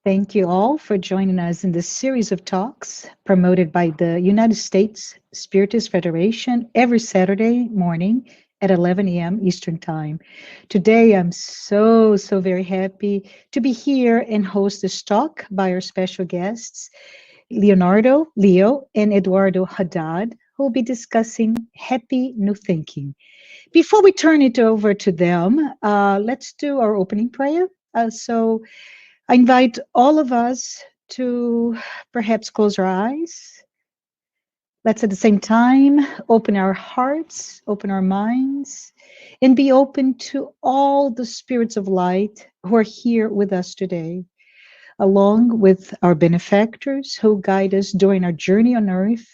Thank you all for joining us in this series of talks promoted by the United States Spiritist Federation every Saturday morning at 11 a.m. Eastern Time. Today, I'm so very happy to be here and host this talk by our special guests, Leonardo, Leo, and Eduardo Haddad, who will be discussing happy new thinking. Before we turn it over to them, let's do our opening prayer. So I invite all of us to perhaps close our eyes. Let's at the same time open our hearts, open our minds, and be open to all the spirits of light who are here with us today, along with our benefactors who guide us during our journey on earth.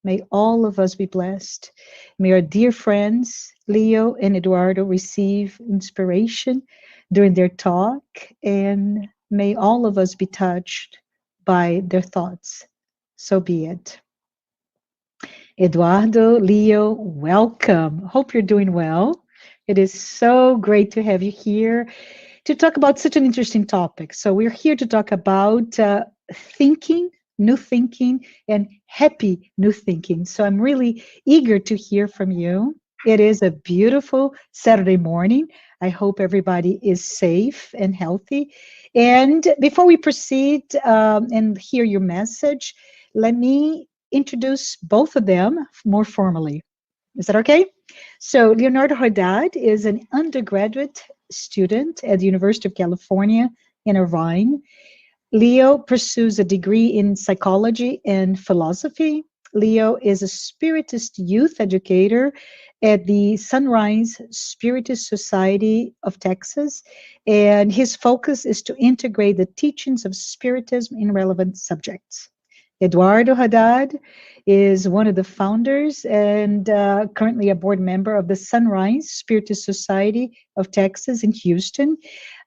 May all of us be blessed. May our dear friends, Leo and Eduardo, receive inspiration during their talk, and may all of us be touched by their thoughts. So be it. Eduardo, Leo, welcome. Hope you're doing well. It is so great to have you here to talk about such an interesting topic. So we're here to talk about thinking, new thinking, and happy new thinking. So I'm really eager to hear from you. It is a beautiful Saturday morning. I hope everybody is safe and healthy. And before we proceed and hear your message, let me introduce both of them more formally. Is that okay? So Leonardo Haddad is an undergraduate student at the University of California in Irvine. Leo pursues a degree in psychology and philosophy. Leo is a Spiritist youth educator at the Sunrise Spiritist Society of Texas, and his focus is to integrate the teachings of Spiritism in relevant subjects. Eduardo Haddad is one of the founders and currently a board member of the Sunrise Spiritist Society of Texas in Houston.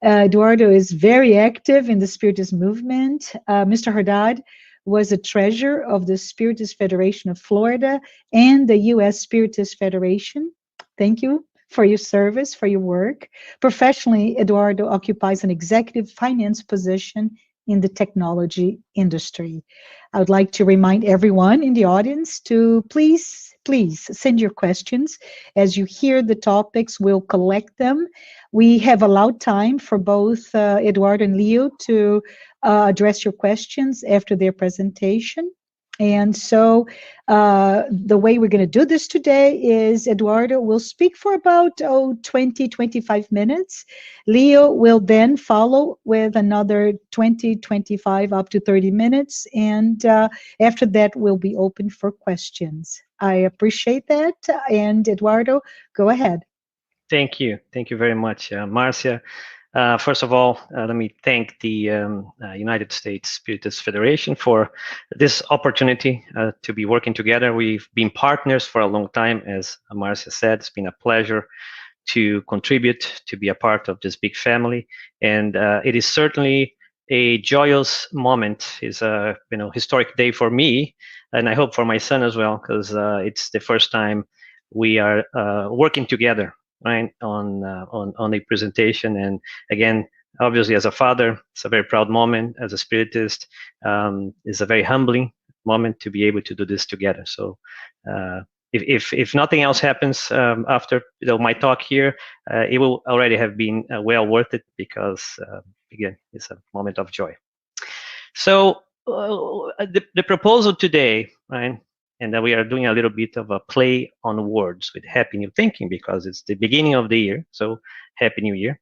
Eduardo is very active in the Spiritist movement. Mr. Haddad was a treasurer of the Spiritist Federation of Florida and the U.S. Spiritist Federation. Thank you for your service, for your work. Professionally, Eduardo occupies an executive finance position in the technology industry. I would like to remind everyone in the audience to please send your questions. As you hear the topics, we'll collect them. We have allowed time for both Eduardo and Leo to address your questions after their presentation. And so the way we're going to do this today is Eduardo will speak for about 20, 25 minutes. Leo will then follow with another 20, 25, up to 30 minutes. And after that, we'll be open for questions. I appreciate that. And Eduardo, go ahead. Thank you. Thank you very much, Marcia. First of all, let me thank the United States Spiritist Federation for this opportunity to be working together. We've been partners for a long time, as Marcia said. It's been a pleasure to contribute, to be a part of this big family. And it is certainly a joyous moment. It's a historic day for me, and I hope for my son as well, because it's the first time we are working together, right, on a presentation. And again, obviously as a father, it's a very proud moment. As a Spiritist, it's a very humbling moment to be able to do this together. So if nothing else happens after my talk here, it will already have been well worth it, because again, it's a moment of joy. So the proposal today, right, and that we are doing a little bit of a play on words with Happy New Thinking, because it's the beginning of the year. So Happy New Year.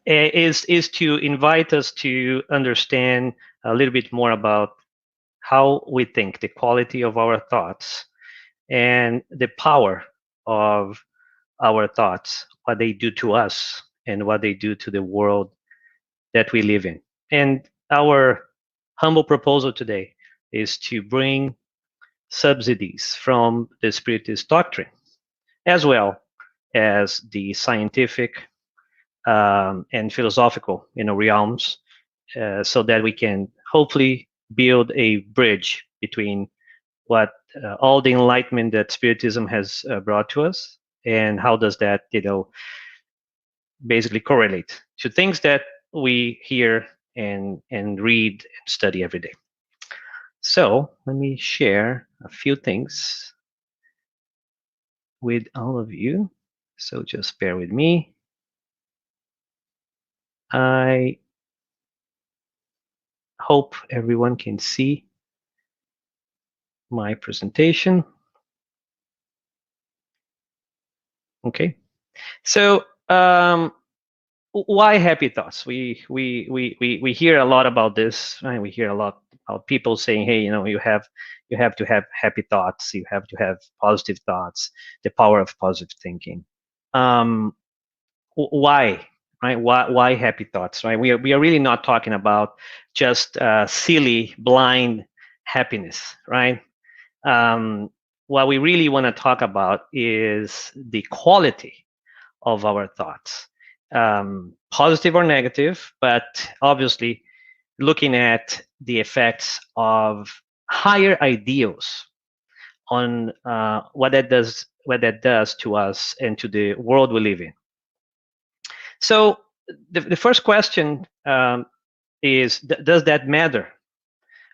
Is to invite us to understand a little bit more about how we think, the quality of our thoughts, and the power of our thoughts, what they do to us and what they do to the world that we live in. And our humble proposal today is to bring subsidies from the Spiritist doctrine, as well as the scientific and philosophical realms, so that we can hopefully build a bridge between what all the enlightenment that Spiritism has brought to us, and how does that basically correlate to things that we hear and read and study every day. So let me share a few things with all of you. So just bear with me. I hope everyone can see my presentation. Okay. So why happy thoughts? We hear a lot about this, right? We hear a lot about people saying, hey, you have to have happy thoughts, you have to have positive thoughts, the power of positive thinking. Why, right? Why happy thoughts, right? We are really not talking about just silly, blind happiness, right? What we really want to talk about is the quality of our thoughts, positive or negative, but obviously looking at the effects of higher ideals on what that does to us and to the world we live in. So the first question is, does that matter?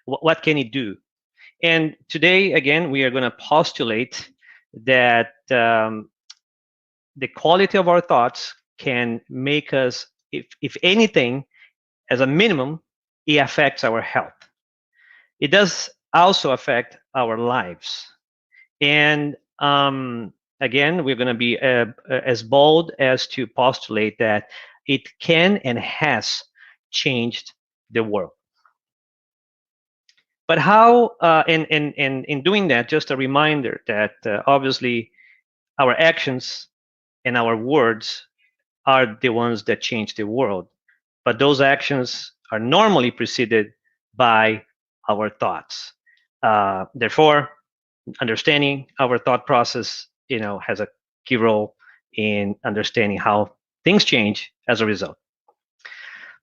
What can it do? And today, again, we are going to postulate that the quality of our thoughts can make us, if anything, as a minimum, it affects our health. It does also affect our lives. And again, we're going to be as bold as to postulate that it can and has changed the world. But how, and in doing that, just a reminder that obviously our actions and our words are the ones that change the world. But those actions are normally preceded by our thoughts. Therefore, understanding our thought process, has a key role in understanding how things change as a result.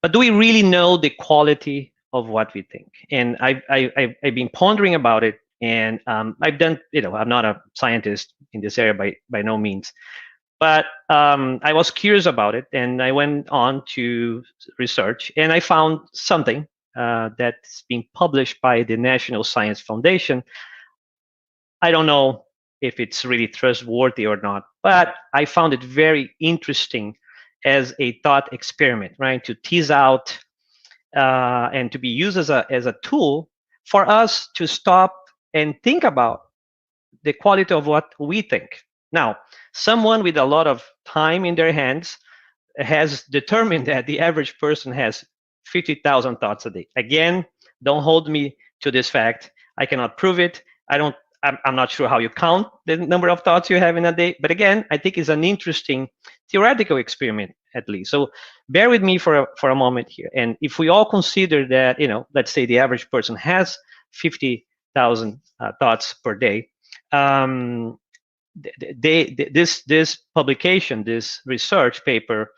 But do we really know the quality of what we think? And I've been pondering about it, and I've done, I'm not a scientist in this area by no means, but I was curious about it, and I went on to research, and I found something that's been published by the National Science Foundation. I don't know if it's really trustworthy or not, but I found it very interesting as a thought experiment, right? To tease out and to be used as a tool for us to stop and think about the quality of what we think. Now, someone with a lot of time in their hands has determined that the average person has 50,000 thoughts a day. Again, don't hold me to this fact. I cannot prove it. I'm not sure how you count the number of thoughts you have in a day. But again, I think it's an interesting theoretical experiment, at least. So bear with me for a moment here. And if we all consider that, let's say the average person has 50,000 thoughts per day, this publication, this research paper,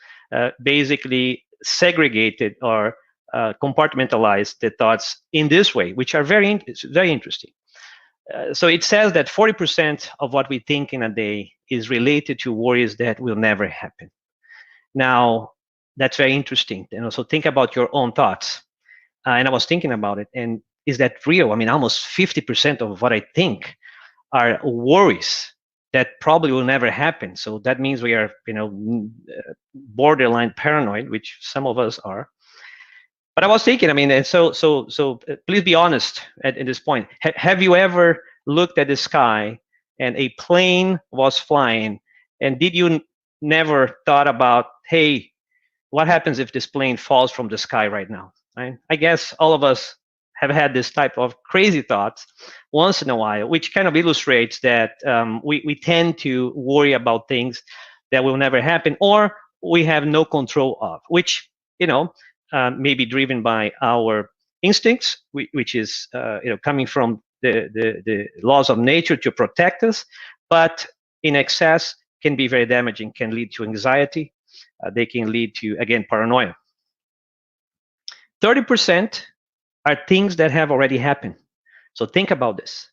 basically segregated or compartmentalized the thoughts in this way, which are very interesting. So it says that 40% of what we think in a day is related to worries that will never happen. Now, that's very interesting. And also think about your own thoughts. And I was thinking about it, and is that real? I mean, almost 50% of what I think are worries that probably will never happen. So that means we are, borderline paranoid, which some of us are. But I was thinking, I mean, so please be honest at this point. Have you ever looked at the sky and a plane was flying, and did you never thought about, hey, what happens if this plane falls from the sky right now? Right? I guess all of us have had this type of crazy thoughts once in a while, which kind of illustrates that we tend to worry about things that will never happen or we have no control of, which, may be driven by our instincts, which is coming from the laws of nature to protect us, but in excess can be very damaging, can lead to anxiety. They can lead to, again, paranoia. 30% are things that have already happened. So think about this.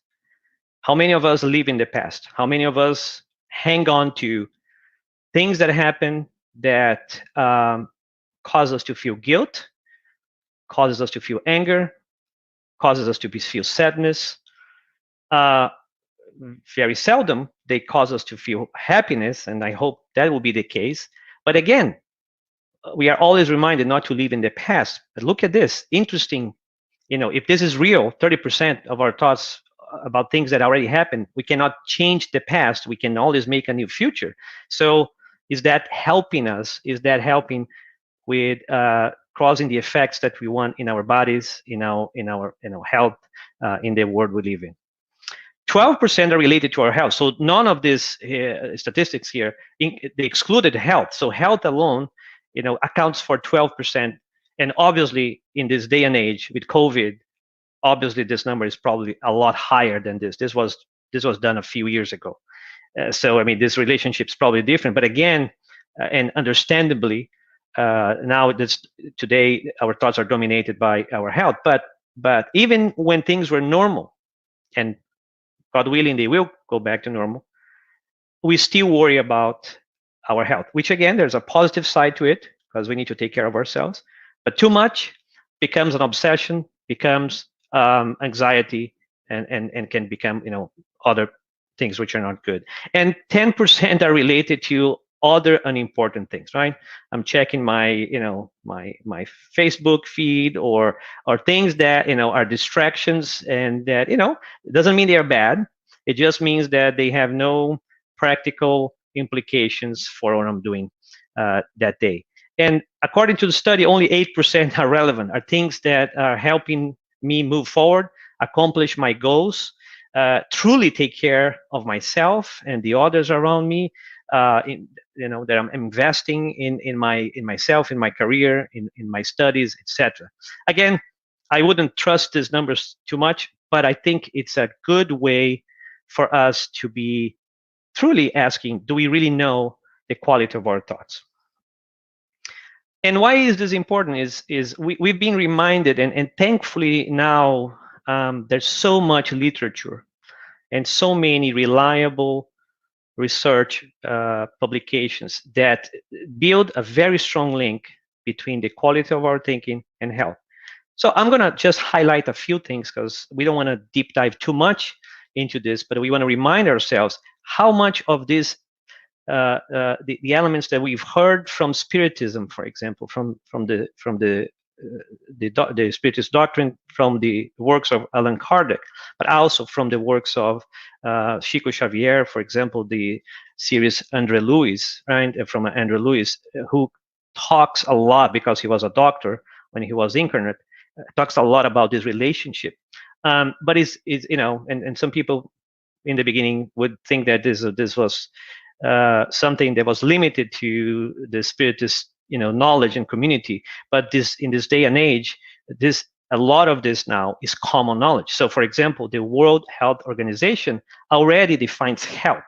How many of us live in the past? How many of us hang on to things that happen that causes us to feel guilt, causes us to feel anger, causes us to feel sadness. Very seldom they cause us to feel happiness, and I hope that will be the case. But again, we are always reminded not to live in the past. But look at this, interesting. If this is real, 30% of our thoughts about things that already happened, we cannot change the past. We can always make a new future. So is that helping us? Is that helping with causing the effects that we want in our bodies, in our health, in the world we live in? 12% are related to our health. So none of these statistics here, they excluded health. So health alone, accounts for 12%. And obviously, in this day and age with COVID, obviously this number is probably a lot higher than this. This was done a few years ago. So I mean, this relationship is probably different. But again, and understandably, now today our thoughts are dominated by our health. But even when things were normal, and God willing, they will go back to normal, we still worry about our health, which again, there's a positive side to it because we need to take care of ourselves. But too much becomes an obsession, becomes anxiety, and can become, other things which are not good. And 10% are related to other unimportant things, right? I'm checking my, my Facebook feed or things that, are distractions, and that, it doesn't mean they are bad. It just means that they have no practical implications for what I'm doing that day. And according to the study, only 8% are relevant, are things that are helping me move forward, accomplish my goals, truly take care of myself and the others around me, that I'm investing in myself, in my career, in my studies, etc. Again, I wouldn't trust these numbers too much, but I think it's a good way for us to be truly asking, do we really know the quality of our thoughts? And why is this important is we've been reminded, and thankfully now there's so much literature and so many reliable research publications that build a very strong link between the quality of our thinking and health. So I'm going to just highlight a few things because we don't want to deep dive too much into this, but we want to remind ourselves how much of this the elements that we've heard from Spiritism, for example, from the Spiritist doctrine, from the works of Allan Kardec, but also from the works of Chico Xavier, for example, the series André Luiz, right? From André Luiz, who talks a lot, because he was a doctor when he was incarnate, talks a lot about this relationship. But is and some people in the beginning would think that this was something that was limited to the Spiritist, knowledge and community. But in this day and age, a lot of this now is common knowledge. So, for example, the World Health Organization already defines health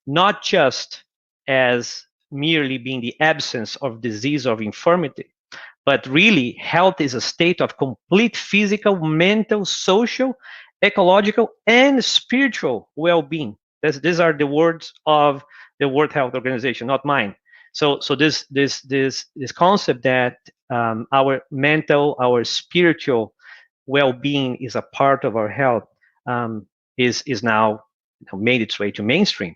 not just as merely being the absence of disease or infirmity, but really health is a state of complete physical, mental, social, ecological, and spiritual well-being. These are the words of the World Health Organization, not mine. So this concept that our mental, our spiritual well-being is a part of our health is now made its way to mainstream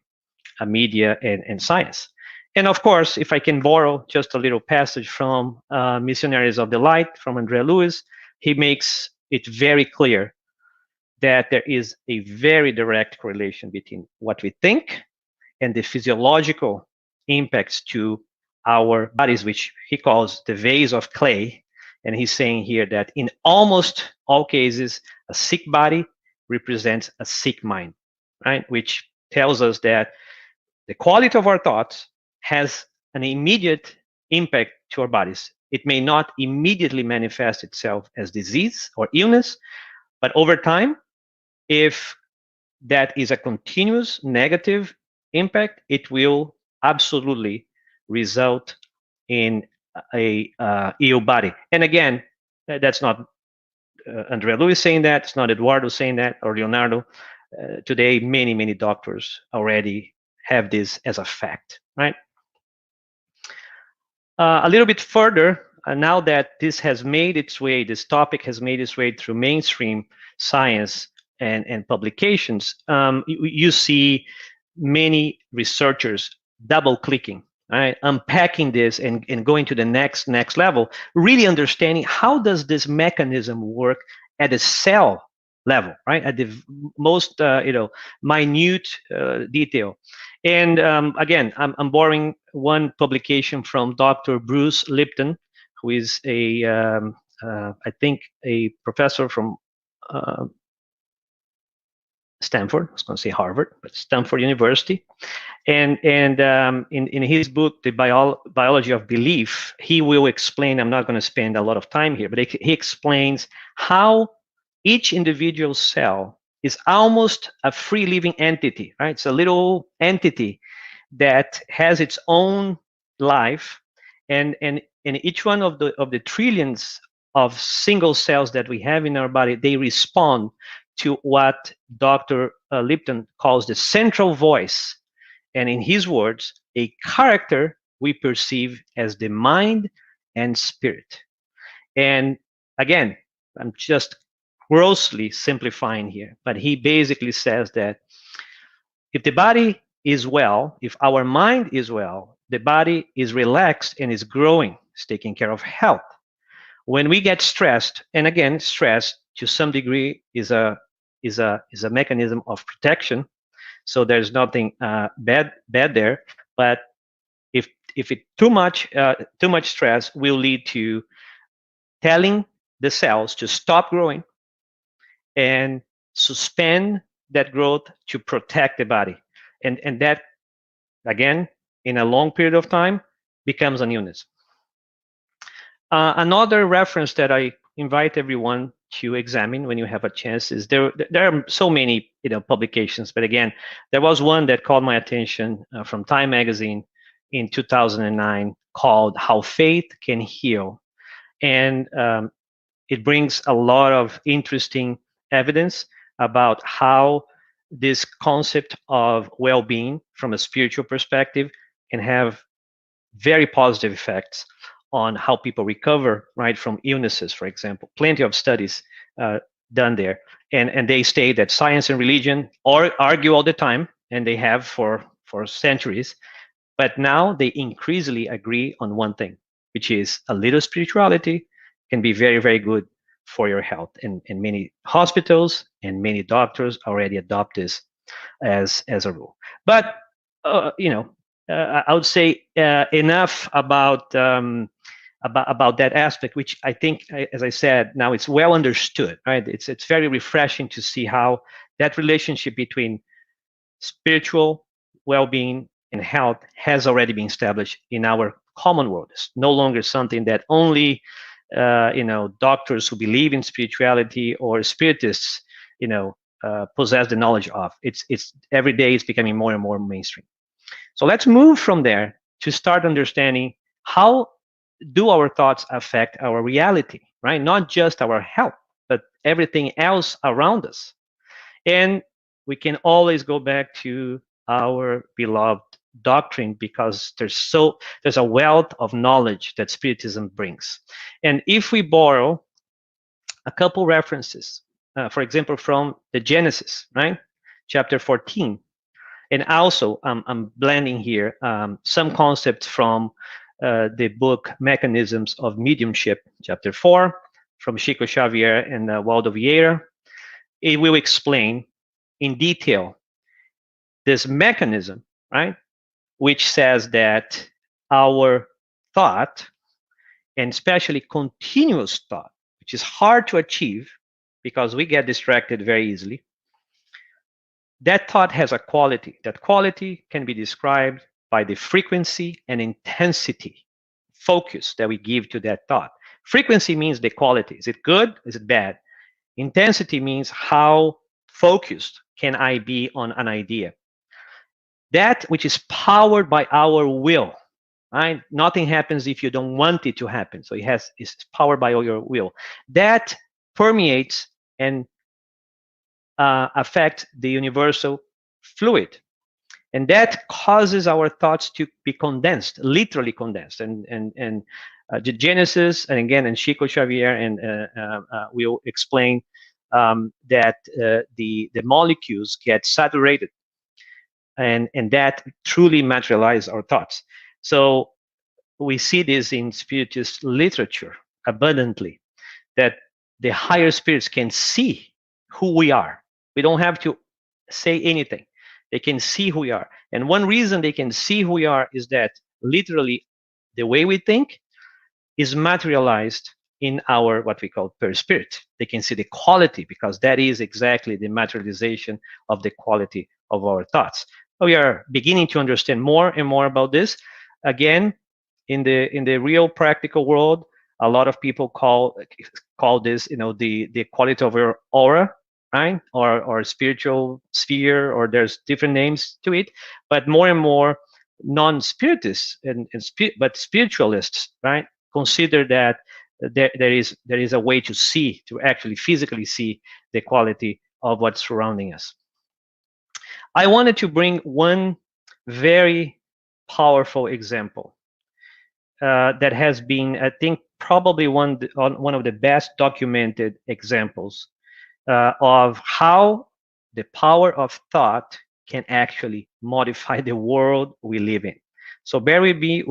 media and science. And of course, if I can borrow just a little passage from Missionaries of the Light from André Luiz, he makes it very clear that there is a very direct correlation between what we think and the physiological impacts to our bodies, which he calls the vase of clay. And he's saying here that in almost all cases, a sick body represents a sick mind, right? Which tells us that the quality of our thoughts has an immediate impact to our bodies. It may not immediately manifest itself as disease or illness, but over time, if that is a continuous negative impact, it will absolutely result in a ill body. And again, that's not André Luiz saying that, it's not Eduardo saying that, or Leonardo. Today, many doctors already have this as a fact, right? A little bit further, now that this has made its way, this topic has made its way through mainstream science and publications, you see many researchers double clicking, right, unpacking this and going to the next level, really understanding how does this mechanism work at a cell level, right, at the most minute detail. And again, I'm borrowing one publication from Dr. Bruce Lipton, who is I think a professor from uh, Stanford. I was going to say Harvard, but Stanford University. And in his book, The Biology of Belief, he will explain. I'm not going to spend a lot of time here, but he explains how each individual cell is almost a free living entity, right? It's a little entity that has its own life, and each one of the trillions of single cells that we have in our body, they respond to what Dr. Lipton calls the central voice, and in his words, a character we perceive as the mind and spirit. And again, I'm just grossly simplifying here, but he basically says that if the body is well, if our mind is well, the body is relaxed and is growing, is taking care of health. When we get stressed, and again, stress to some degree is a mechanism of protection. So there's nothing bad there. But if it too much stress will lead to telling the cells to stop growing and suspend that growth to protect the body, and that again in a long period of time becomes an illness. Another reference that I invite everyone to examine when you have a chance is there are so many publications, but again, there was one that called my attention from Time magazine in 2009 called How Faith Can Heal. And it brings a lot of interesting evidence about how this concept of well-being from a spiritual perspective can have very positive effects on how people recover, right, from illnesses, for example. Plenty of studies done there. And they state that science and religion argue all the time, and they have for centuries, but now they increasingly agree on one thing, which is a little spirituality can be very, very good for your health. And many hospitals and many doctors already adopt this as a rule. But I would say enough about that aspect, which I think, as I said, now it's well understood, right? It's very refreshing to see how that relationship between spiritual well-being and health has already been established in our common world. It's no longer something that only doctors who believe in spirituality or spiritists possess the knowledge of. It's every day it's becoming more and more mainstream. So let's move from there to start understanding how do our thoughts affect our reality, right? Not just our health, but everything else around us. And we can always go back to our beloved doctrine because there's a wealth of knowledge that Spiritism brings. And if we borrow a couple references, for example, from the Genesis, right? Chapter 14. And also, I'm blending here some concepts from the book Mechanisms of Mediumship, Chapter 4, from Chico Xavier and Waldo Vieira. It will explain in detail this mechanism, right? Which says that our thought, and especially continuous thought, which is hard to achieve because we get distracted very easily, that thought has a quality. That quality can be described by the frequency and intensity, focus that we give to that thought. Frequency means the quality. Is it good? Is it bad? Intensity means how focused can I be on an idea. That which is powered by our will, right? Nothing happens if you don't want it to happen. So it's powered by your will. That permeates and affect the universal fluid. And that causes our thoughts to be condensed, literally condensed. And the Genesis, and again, and Chico Xavier and will explain that the molecules get saturated, and that truly materialize our thoughts. So we see this in Spiritist literature abundantly, that the higher spirits can see who we are. We don't have to say anything. They can see who we are. And one reason they can see who we are is that literally the way we think is materialized in our what we call perispirit. They can see the quality, because that is exactly the materialization of the quality of our thoughts. We are beginning to understand more and more about this. Again, in the real practical world, a lot of people call this, the quality of your aura, right? Or spiritual sphere, or there's different names to it. But more and more non-spiritists but spiritualists, right, consider that there is a way to see, to actually physically see the quality of what's surrounding us. I wanted to bring one very powerful example that has been, I think, probably one of the best documented examples of how the power of thought can actually modify the world we live in. So bear with me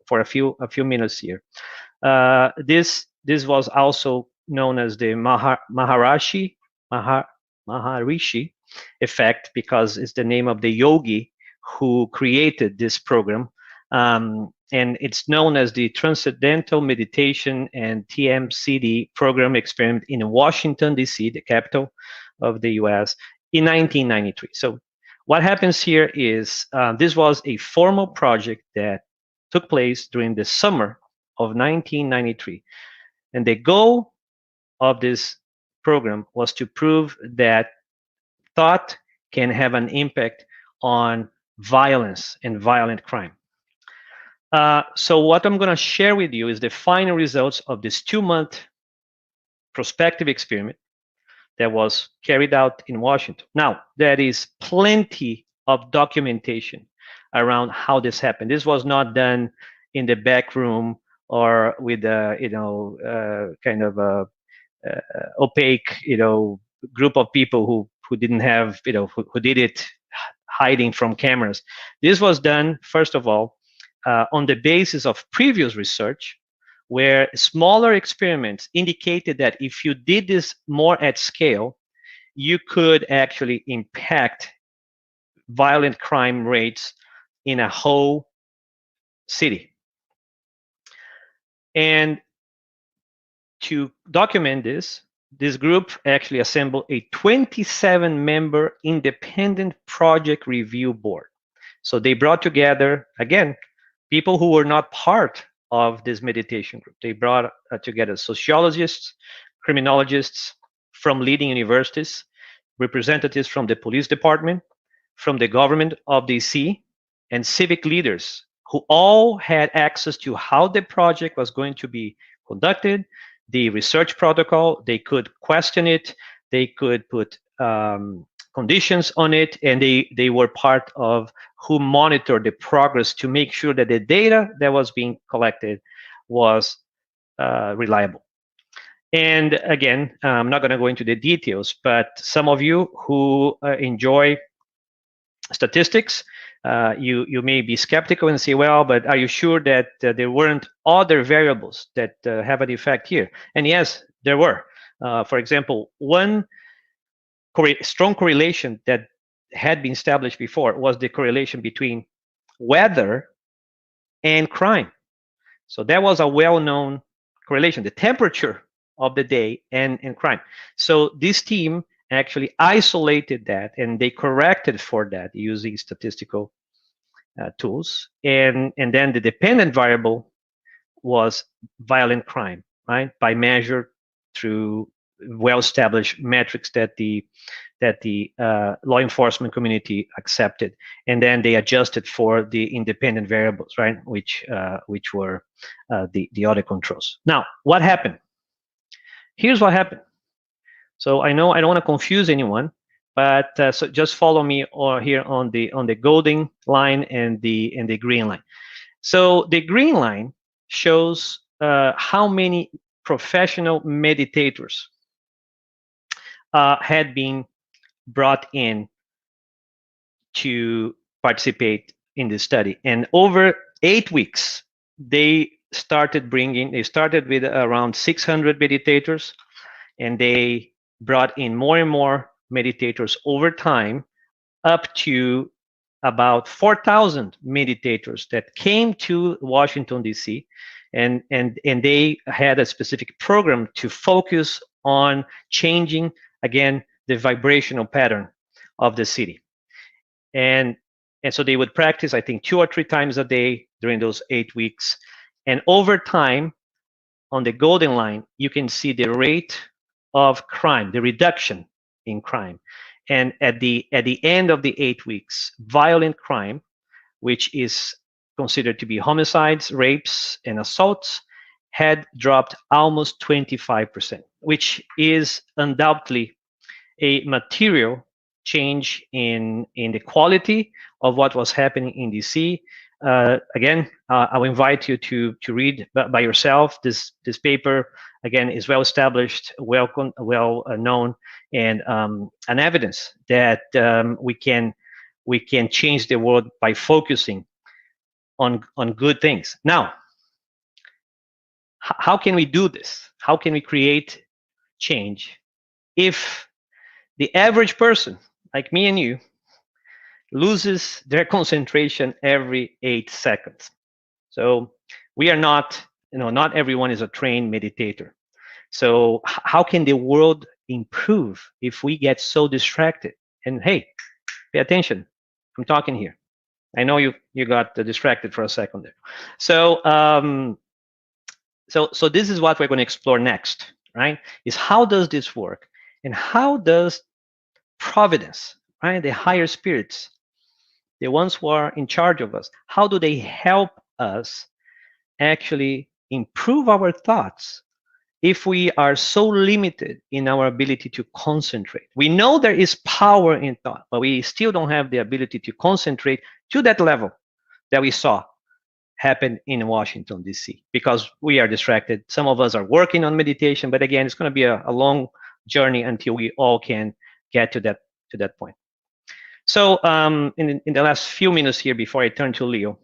for a few minutes here. This was also known as the Maharishi effect, because it's the name of the yogi who created this program. And it's known as the Transcendental Meditation and TMCD program experiment in Washington, D.C., the capital of the U.S., in 1993. So what happens here is this was a formal project that took place during the summer of 1993. And the goal of this program was to prove that thought can have an impact on violence and violent crime. So what I'm going to share with you is the final results of this 2-month prospective experiment that was carried out in Washington. Now, there is plenty of documentation around how this happened. This was not done in the back room or with a kind of a opaque group of people who didn't have who did it hiding from cameras. This was done, first of all, on the basis of previous research, where smaller experiments indicated that if you did this more at scale, you could actually impact violent crime rates in a whole city. And to document this group actually assembled a 27-member independent project review board. So they brought together, again, people who were not part of this meditation group. They brought together sociologists, criminologists from leading universities, representatives from the police department, from the government of DC, and civic leaders who all had access to how the project was going to be conducted, the research protocol. They could question it, they could put conditions on it, and they were part of who monitored the progress to make sure that the data that was being collected was reliable. And again, I'm not going to go into the details, but some of you who enjoy statistics, you may be skeptical and say, well, but are you sure that there weren't other variables that have an effect here? And yes, there were. For example, one strong correlation that had been established before was the correlation between weather and crime. So that was a well-known correlation, the temperature of the day and crime. So this team actually isolated that, and they corrected for that using statistical tools. And then the dependent variable was violent crime, right? By measure through well-established metrics that the law enforcement community accepted, and then they adjusted for the independent variables, right? Which were the other controls. Now, what happened? Here's what happened. So I know I don't want to confuse anyone, But so just follow me or here on the golden line and the green line. So the green line shows how many professional meditators had been brought in to participate in this study. And over 8 weeks, they started with around 600 meditators, and they brought in more and more meditators over time, up to about 4,000 meditators that came to Washington, D.C., and they had a specific program to focus on changing, again, the vibrational pattern of the city. And so they would practice, I think, 2 or 3 times a day during those 8 weeks. And over time, on the golden line, you can see the rate of crime, the reduction in crime. And at the end of the 8 weeks, violent crime, which is considered to be homicides, rapes, and assaults, had dropped almost 25%, which is undoubtedly a material change in the quality of what was happening in DC. Again, I'll invite you to read by yourself. This paper, again, is well established, well known, and an evidence that we can change the world by focusing on good things. Now, how can we do this? How can we create change if the average person, like me and you, loses their concentration every 8 seconds? So we are not, not everyone is a trained meditator. So how can the world improve if we get so distracted? And hey, pay attention, I'm talking here. I know you got distracted for a second there. So so this is what we're going to explore next, right? Is how does this work, and how does Providence, right, the higher spirits, the ones who are in charge of us, how do they help us actually improve our thoughts if we are so limited in our ability to concentrate? We know there is power in thought, but we still don't have the ability to concentrate to that level that we saw happen in Washington, D.C., because we are distracted. Some of us are working on meditation, but again, it's going to be a long journey until we all can get to that point. So in the last few minutes here before I turn to Leo,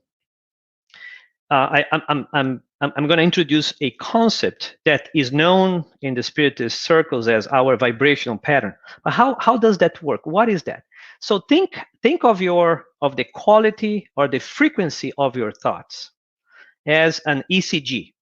I'm going to introduce a concept that is known in the Spiritist circles as our vibrational pattern. But how does that work? What is that? So think of the quality or the frequency of your thoughts as an ECG,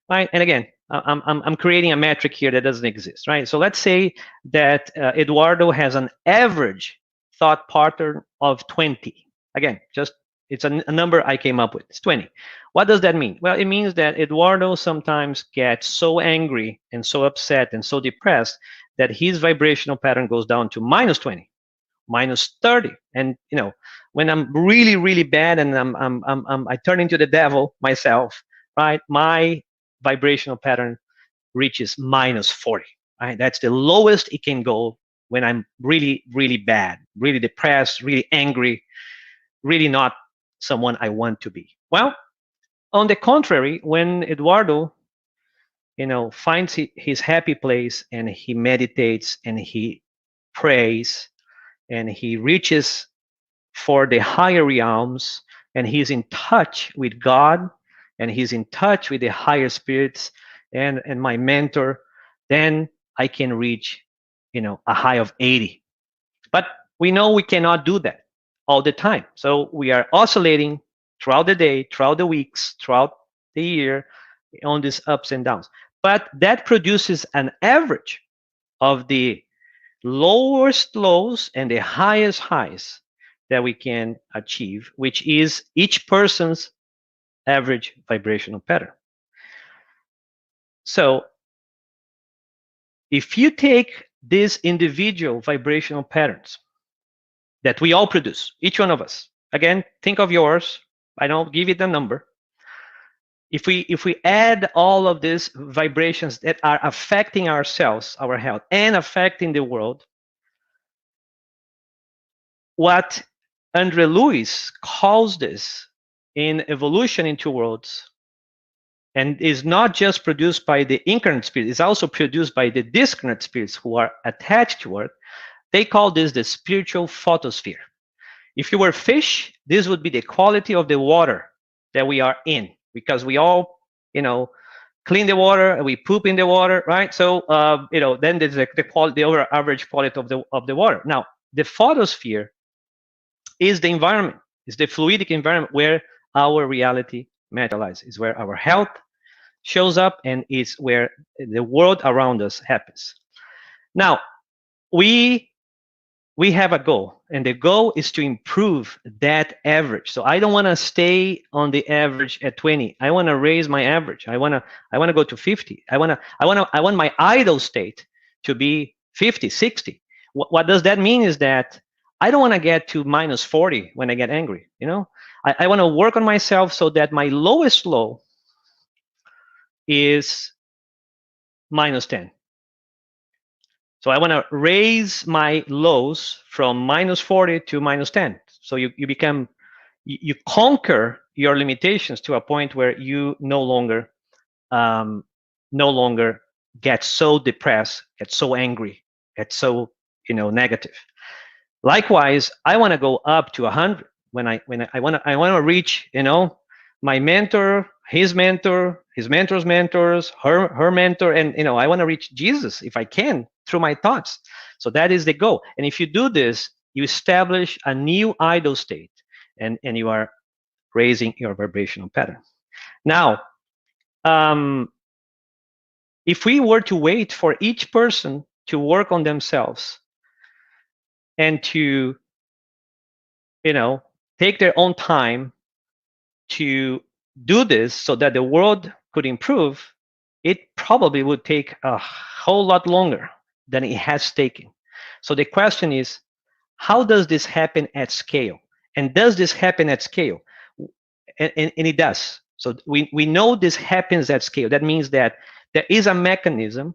right? And again, I'm creating a metric here that doesn't exist, right? So let's say that Eduardo has an average thought pattern of 20. Again, just it's a number I came up with. It's 20. What does that mean? Well, it means that Eduardo sometimes gets so angry and so upset and so depressed that his vibrational pattern goes down to minus 20, minus 30. And when I'm really, really bad and I turn into the devil myself, right? My vibrational pattern reaches minus 40. Right? That's the lowest it can go when I'm really, really bad, really depressed, really angry, really not someone I want to be. Well, on the contrary, when Eduardo, finds his happy place and he meditates and he prays and he reaches for the higher realms and he's in touch with God and he's in touch with the higher spirits and my mentor, then I can reach, a high of 80. But we know we cannot do that all the time. So we are oscillating throughout the day, throughout the weeks, throughout the year on these ups and downs. But that produces an average of the lowest lows and the highest highs that we can achieve, which is each person's average vibrational pattern. So if you take these individual vibrational patterns that we all produce, each one of us, again, think of yours, I don't give it a number. If we add all of these vibrations that are affecting ourselves, our health, and affecting the world, what Andre Lewis calls this in Evolution in Two Worlds, and is not just produced by the incarnate spirit, it's also produced by the discarnate spirits who are attached to Earth. They call this the spiritual photosphere. If you were fish, this would be the quality of the water that we are in, because we all, clean the water and we poop in the water, right? So, then there's the quality, the over average quality of the water. Now, the photosphere is the environment, is the fluidic environment where our reality materializes, where our health shows up, and is where the world around us happens. Now, we have a goal, and the goal is to improve that average. So I don't want to stay on the average at 20. I want to raise my average. I want to go to 50. I want my idle state to be 50, 60. What does that mean is that I don't want to get to minus 40 when I get angry. I want to work on myself so that my lowest low is minus 10. So I want to raise my lows from minus 40 to minus 10. So you conquer your limitations to a point where you no longer get so depressed, get so angry, get so negative. Likewise, I want to go up to 100 when I want to reach my mentor, his mentor's mentors, her mentor, and I want to reach Jesus if I can through my thoughts. So that is the goal. And if you do this, you establish a new idle state, and you are raising your vibrational pattern. Now, if we were to wait for each person to work on themselves and to take their own time to do this so that the world could improve, it probably would take a whole lot longer than it has taken. So the question is, how does this happen at scale? And does this happen at scale? And it does. So we know this happens at scale. That means that there is a mechanism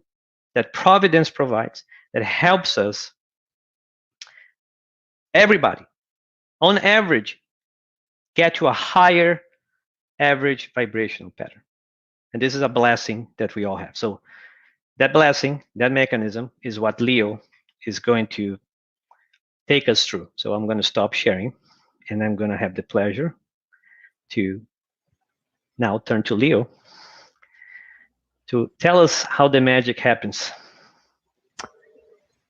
that Providence provides that helps us, everybody, on average, get to a higher average vibrational pattern. And this is a blessing that we all have. So that blessing, that mechanism, is what Leo is going to take us through. So I'm going to stop sharing, and I'm going to have the pleasure to now turn to Leo to tell us how the magic happens.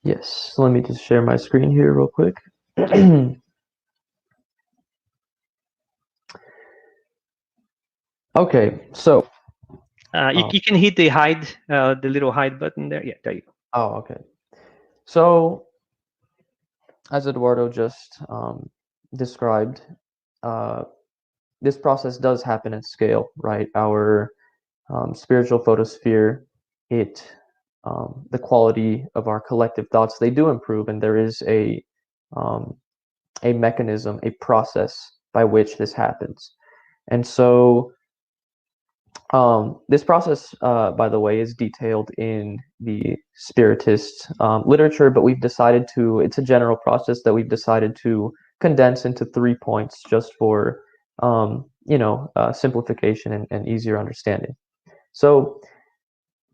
Yes, let me just share my screen here real quick. Okay, so you can hit the hide, the little hide button there. Yeah, there you go. Oh, okay. So as Eduardo just described, this process does happen at scale, right? Our spiritual photosphere, the quality of our collective thoughts, they do improve, and there is a mechanism, a process by which this happens. And so this process, by the way, is detailed in the Spiritist literature, but we've decided it's a general process that we've decided to condense into 3 points just for, simplification and easier understanding. So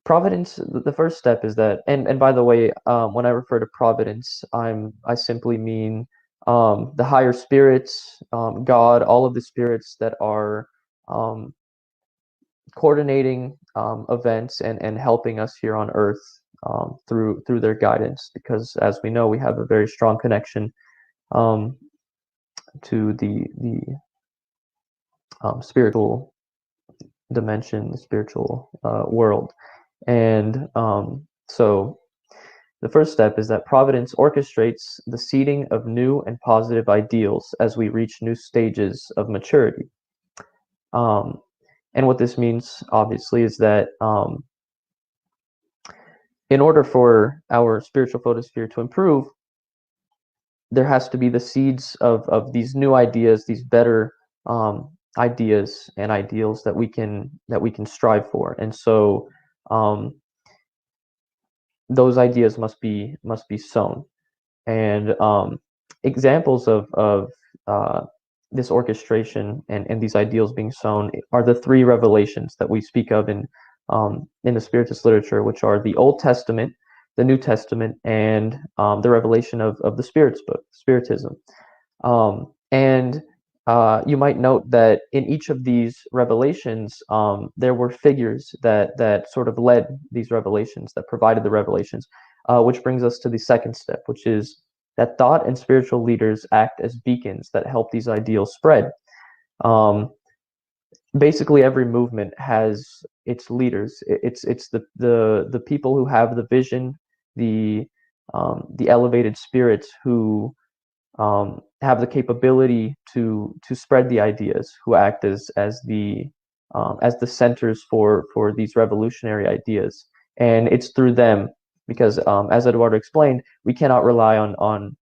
Providence, the first step is that, and by the way, when I refer to Providence, I simply mean the higher spirits, God, all of the spirits that are coordinating events and helping us here on Earth through their guidance, because as we know, we have a very strong connection to the spiritual dimension, the spiritual world. And so the first step is that Providence orchestrates the seeding of new and positive ideals as we reach new stages of maturity. And what this means, obviously, is that in order for our spiritual photosphere to improve, there has to be the seeds of these new ideas, these better ideas and ideals that we can strive for. And so those ideas must be sown. And examples of this orchestration and these ideals being sown are the three revelations that we speak of in the Spiritist literature, which are the Old Testament, the New Testament, and the revelation of the Spirit's book, Spiritism. And you might note that in each of these revelations, there were figures that sort of led these revelations, that provided the revelations, which brings us to the second step, which is that thought and spiritual leaders act as beacons that help these ideals spread. Basically, every movement has its leaders. It's the people who have the vision, the elevated spirits who have the capability to spread the ideas, who act as the centers for these revolutionary ideas. And it's through them, because as Eduardo explained, we cannot rely on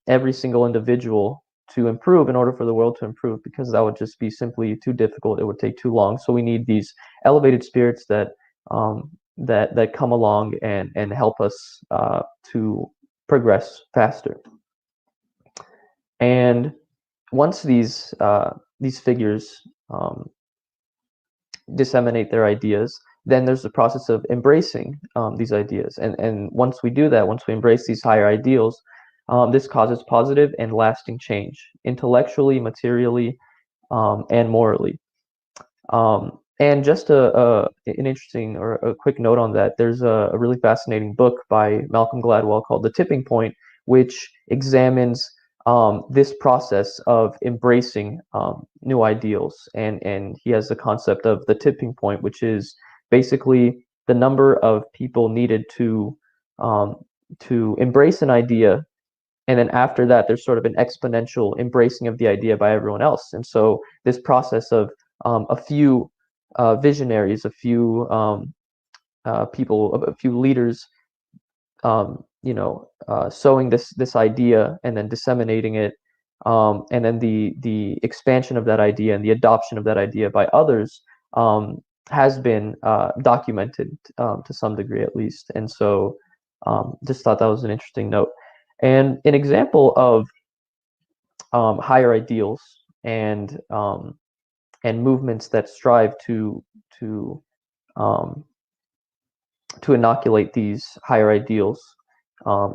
every single individual to improve in order for the world to improve, because that would just be simply too difficult. It would take too long. So we need these elevated spirits that come along and help us to progress faster. And once these figures disseminate their ideas, then there's the process of embracing these ideas. And once we do that, once we embrace these higher ideals, this causes positive and lasting change, intellectually, materially, and morally. And just an interesting or a quick note on that, there's a really fascinating book by Malcolm Gladwell called The Tipping Point, which examines this process of embracing new ideals. And he has the concept of the tipping point, which is basically the number of people needed to embrace an idea. And then after that, there's sort of an exponential embracing of the idea by everyone else. And so this process of a few visionaries, a few people, a few leaders, sowing this idea and then disseminating it, and then the expansion of that idea and the adoption of that idea by others has been documented to some degree at least. And so just thought that was an interesting note. And an example of higher ideals and movements that strive to inoculate these higher ideals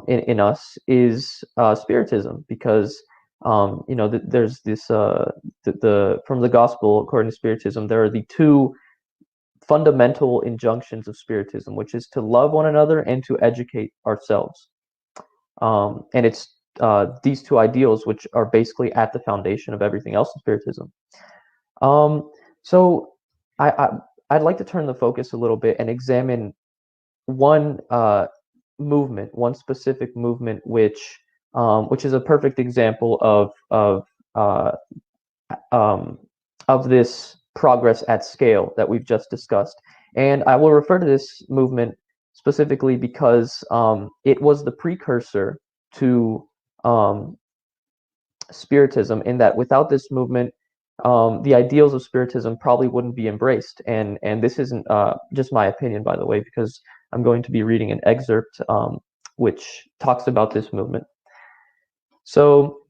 in us is Spiritism, because there's this from the Gospel according to Spiritism, there are the two fundamental injunctions of Spiritism, which is to love one another and to educate ourselves. And it's these two ideals which are basically at the foundation of everything else in Spiritism. So I'd like to turn the focus a little bit and examine one movement, one specific movement, which is a perfect example of this progress at scale that we've just discussed. And I will refer to this movement specifically because it was the precursor to Spiritism, in that without this movement, the ideals of Spiritism probably wouldn't be embraced. And this isn't just my opinion, by the way, because I'm going to be reading an excerpt which talks about this movement. So,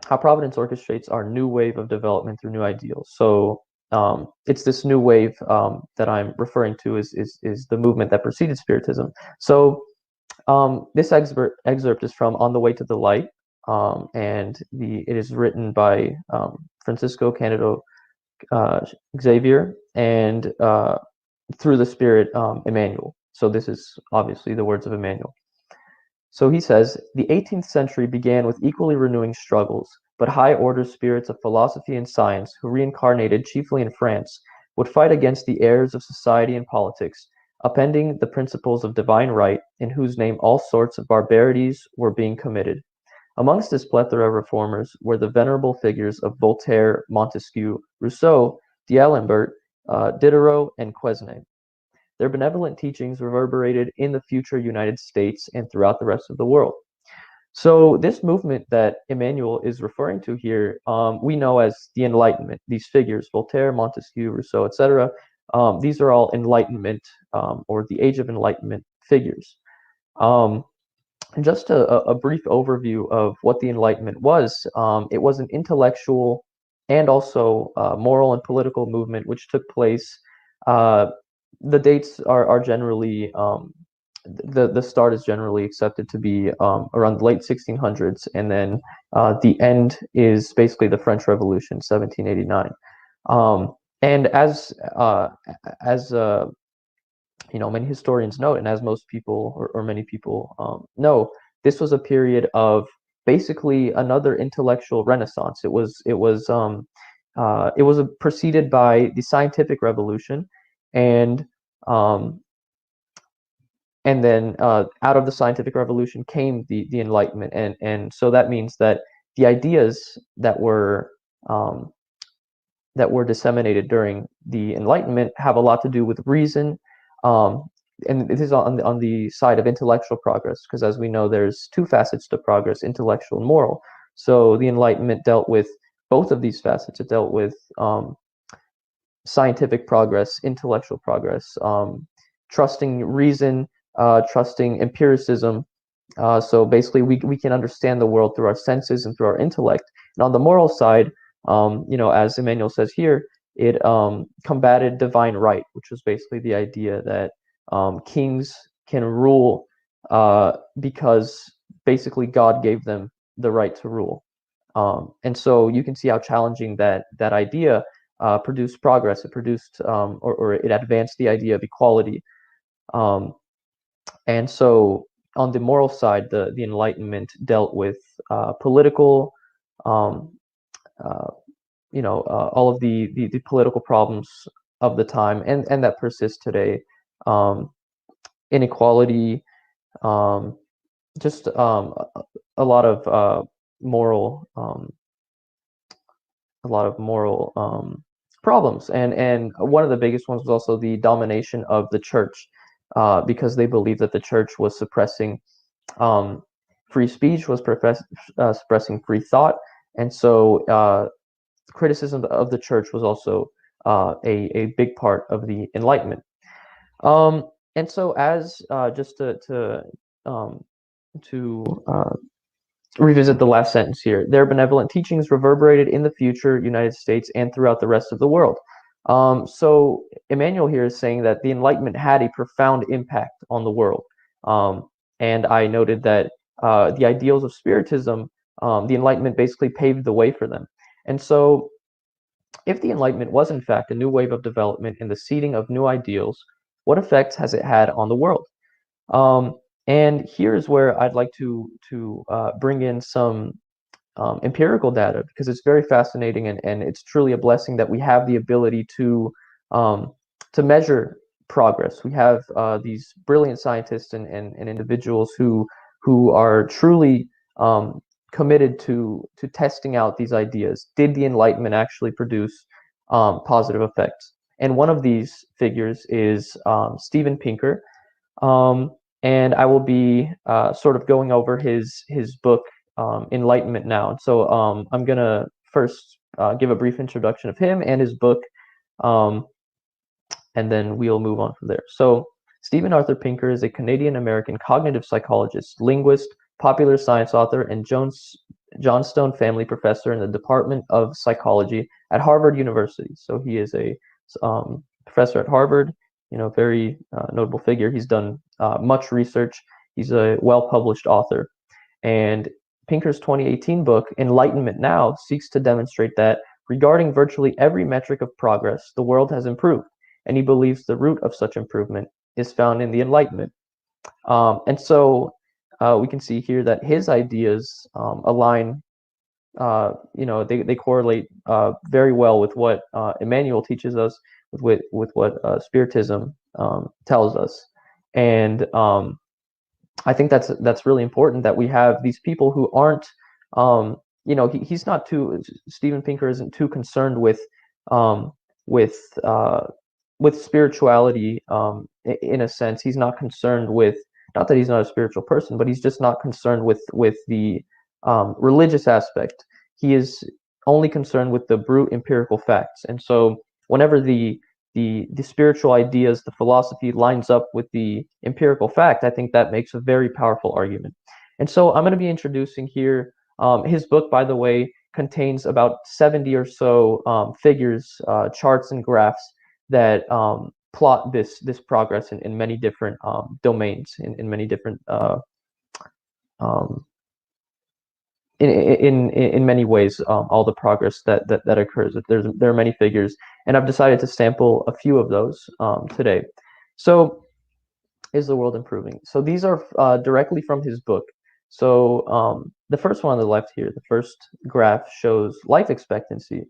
how Providence orchestrates our new wave of development through new ideals. So it's this new wave that I'm referring to is the movement that preceded Spiritism. So this excerpt is from On the Way to the Light, and it is written by Francisco Candido Xavier and through the Spirit Emmanuel. So this is obviously the words of Emmanuel. So he says, the 18th century began with equally renewing struggles, but high-order spirits of philosophy and science, who reincarnated chiefly in France, would fight against the errors of society and politics, upending the principles of divine right, in whose name all sorts of barbarities were being committed. Amongst this plethora of reformers were the venerable figures of Voltaire, Montesquieu, Rousseau, D'Alembert, Diderot, and Quesnay. Their benevolent teachings reverberated in the future United States and throughout the rest of the world. So this movement that Emmanuel is referring to here, we know as the Enlightenment. These figures, Voltaire, Montesquieu, Rousseau, etc., these are all Enlightenment or the Age of Enlightenment figures. just a brief overview of what the Enlightenment was. It was an intellectual and also moral and political movement which took place. The dates are generally, the start is generally accepted to be around the late 1600s, and then the end is basically the French Revolution, 1789. And as many historians note, and as most people or many people know, this was a period of basically another intellectual renaissance. It was preceded by the scientific revolution, and then out of the scientific revolution came the Enlightenment, and so that means that the ideas that were disseminated during the Enlightenment have a lot to do with reason, and it is on the side of intellectual progress, because as we know, there's two facets to progress: intellectual and moral. So the Enlightenment dealt with both of these facets. It dealt with scientific progress, intellectual progress, trusting reason, trusting empiricism. So basically, we can understand the world through our senses and through our intellect. And on the moral side, as Emmanuel says here, it combated divine right, which was basically the idea that kings can rule because basically God gave them the right to rule. And so you can see how challenging that idea produced progress. It produced or it advanced the idea of equality. And so on the moral side, the Enlightenment dealt with political, all of the political problems of the time, and that persist today. Inequality, just a lot of moral problems, and one of the biggest ones was also the domination of the church, because they believed that the church was suppressing free speech, was suppressing free thought, and so criticism of the church was also a big part of the Enlightenment. And so, as just to revisit the last sentence here, their benevolent teachings reverberated in the future United States and throughout the rest of the world. So Emmanuel here is saying that the Enlightenment had a profound impact on the world. And I noted that the ideals of Spiritism, the Enlightenment basically paved the way for them. And so if the Enlightenment was in fact a new wave of development in the seeding of new ideals, what effects has it had on the world? And here's where I'd like to bring in some empirical data, because it's very fascinating, and it's truly a blessing that we have the ability to measure progress. We have these brilliant scientists and individuals who are truly committed to testing out these ideas. Did the Enlightenment actually produce positive effects? And one of these figures is Steven Pinker. And I will be sort of going over his book, Enlightenment Now. So I'm going to first give a brief introduction of him and his book, and then we'll move on from there. So Stephen Arthur Pinker is a Canadian-American cognitive psychologist, linguist, popular science author, and Johnstone Family Professor in the Department of Psychology at Harvard University. So he is a professor at Harvard, very notable figure. He's done much research. He's a well-published author. And Pinker's 2018 book, Enlightenment Now, seeks to demonstrate that regarding virtually every metric of progress, the world has improved, and he believes the root of such improvement is found in the Enlightenment. And so we can see here that his ideas align, they correlate very well with what Emmanuel teaches us, with what Spiritism tells us. And I think that's really important, that we have these people who aren't, he's not too, Steven Pinker isn't too concerned with spirituality, in a sense. He's not concerned with, not that he's not a spiritual person, but he's just not concerned with the religious aspect. He is only concerned with the brute empirical facts. And so whenever the spiritual ideas, the philosophy lines up with the empirical fact, I think that makes a very powerful argument. And so I'm going to be introducing here, his book, by the way, contains about 70 or so figures, charts, and graphs that plot this progress in many different domains, in many different in many ways, all the progress that occurs. There are many figures, and I've decided to sample a few of those today. So, is the world improving? So these are directly from his book. So the first one on the left here, the first graph shows life expectancy.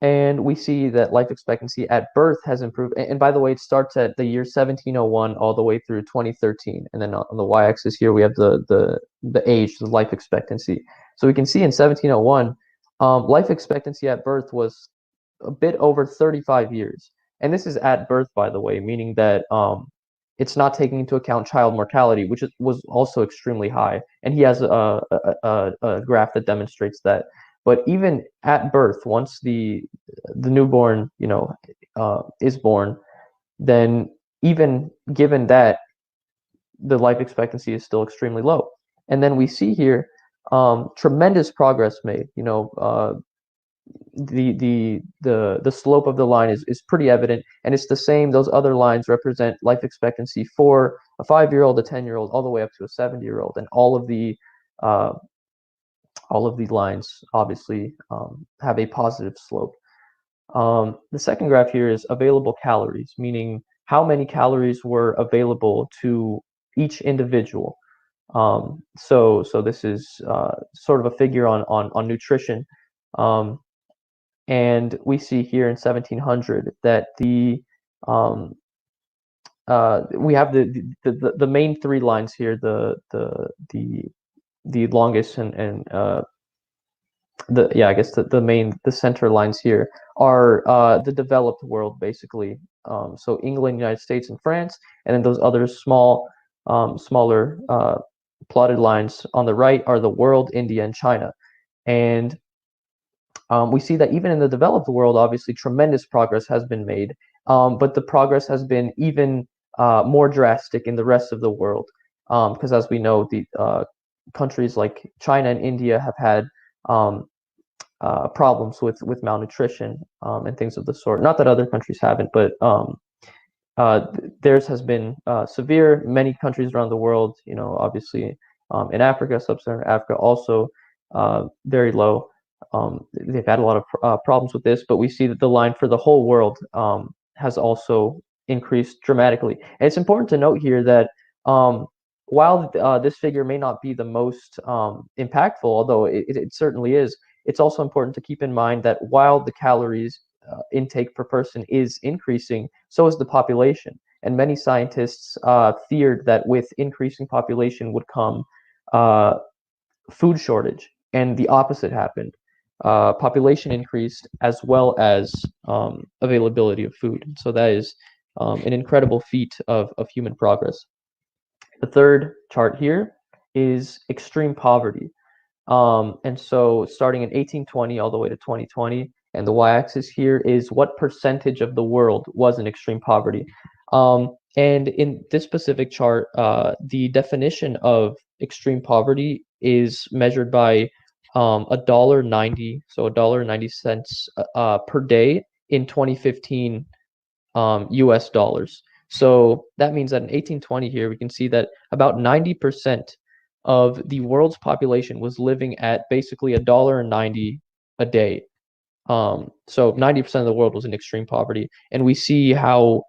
And we see that life expectancy at birth has improved. And by the way, it starts at the year 1701 all the way through 2013. And then on the y-axis here, we have the age, the life expectancy. So we can see in 1701, life expectancy at birth was a bit over 35 years. And this is at birth, by the way, meaning that it's not taking into account child mortality, which was also extremely high. And he has a graph that demonstrates that. But even at birth, once the newborn, is born, then even given that, the life expectancy is still extremely low. And then we see here tremendous progress made. The slope of the line is pretty evident, and it's the same. Those other lines represent life expectancy for a 5-year-old, a 10-year-old, all the way up to a 70-year-old, and all of these lines obviously have a positive slope. The second graph here is available calories, meaning how many calories were available to each individual. So this is sort of a figure on nutrition. And we see here in 1700 that we have the main three lines here, the longest and the center lines here are the developed world, basically. So England, United States, and France, and then those other smaller plotted lines on the right are the world, India, and China. And we see that even in the developed world, obviously, tremendous progress has been made, but the progress has been even more drastic in the rest of the world, because as we know, the countries like China and India have had problems with malnutrition and things of the sort. Not that other countries haven't, but theirs has been severe. Many countries around the world, obviously in Africa, sub-Saharan Africa, also very low. They've had a lot of problems with this, but we see that the line for the whole world has also increased dramatically. And it's important to note here that while this figure may not be the most impactful, although it certainly is, it's also important to keep in mind that while the calories intake per person is increasing, so is the population. And many scientists feared that with increasing population would come food shortage, and the opposite happened. Population increased as well as availability of food. So that is an incredible feat of human progress. The third chart here is extreme poverty. And so starting in 1820 all the way to 2020, and the y-axis here is what percentage of the world was in extreme poverty. And in this specific chart, the definition of extreme poverty is measured by $1.90, so $1.90 per day in 2015 US dollars. So that means that in 1820 here, we can see that about 90% of the world's population was living at basically $1.90 a day. So 90% of the world was in extreme poverty, and we see how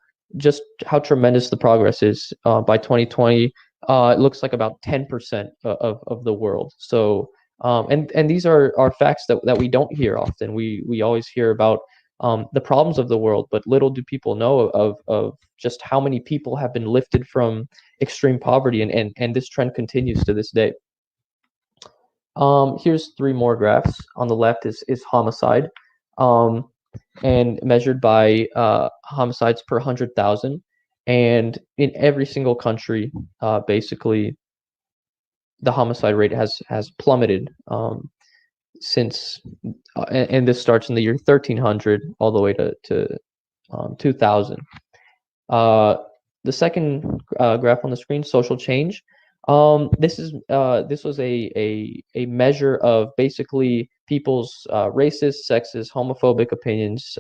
tremendous the progress is. By 2020, it looks like about 10% of the world. So and these are facts that we don't hear often. We always hear about the problems of the world, but little do people know of just how many people have been lifted from extreme poverty, and this trend continues to this day. Here's three more graphs. On the left is homicide, and measured by homicides per 100,000. And in every single country, basically, the homicide rate has plummeted since, and this starts in the year 1300 all the way to 2000. The second graph on the screen, social change. This was a measure of basically people's racist, sexist, homophobic opinions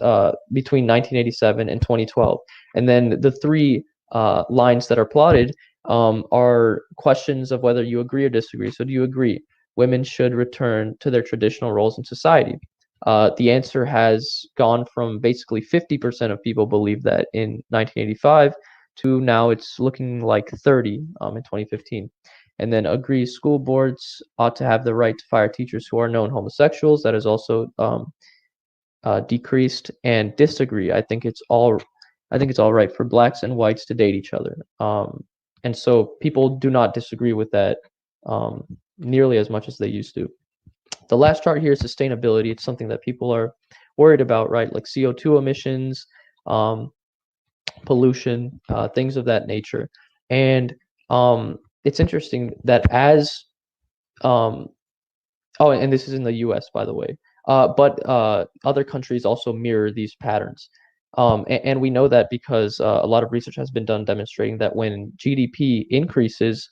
between 1987 and 2012. And then the three lines that are plotted are questions of whether you agree or disagree. So do you agree women should return to their traditional roles in society? The answer has gone from basically 50% of people believe that in 1985 to now it's looking like 30 in 2015. And then agrees school boards ought to have the right to fire teachers who are known homosexuals. That is also decreased. And disagree. I think it's all right for blacks and whites to date each other. And so people do not disagree with that nearly as much as they used to. The last chart here is sustainability. It's something that people are worried about, right? Like CO2 emissions, pollution, things of that nature. And it's interesting that as oh, and this is in the US, by the way, but other countries also mirror these patterns. And we know that because a lot of research has been done demonstrating that when GDP increases,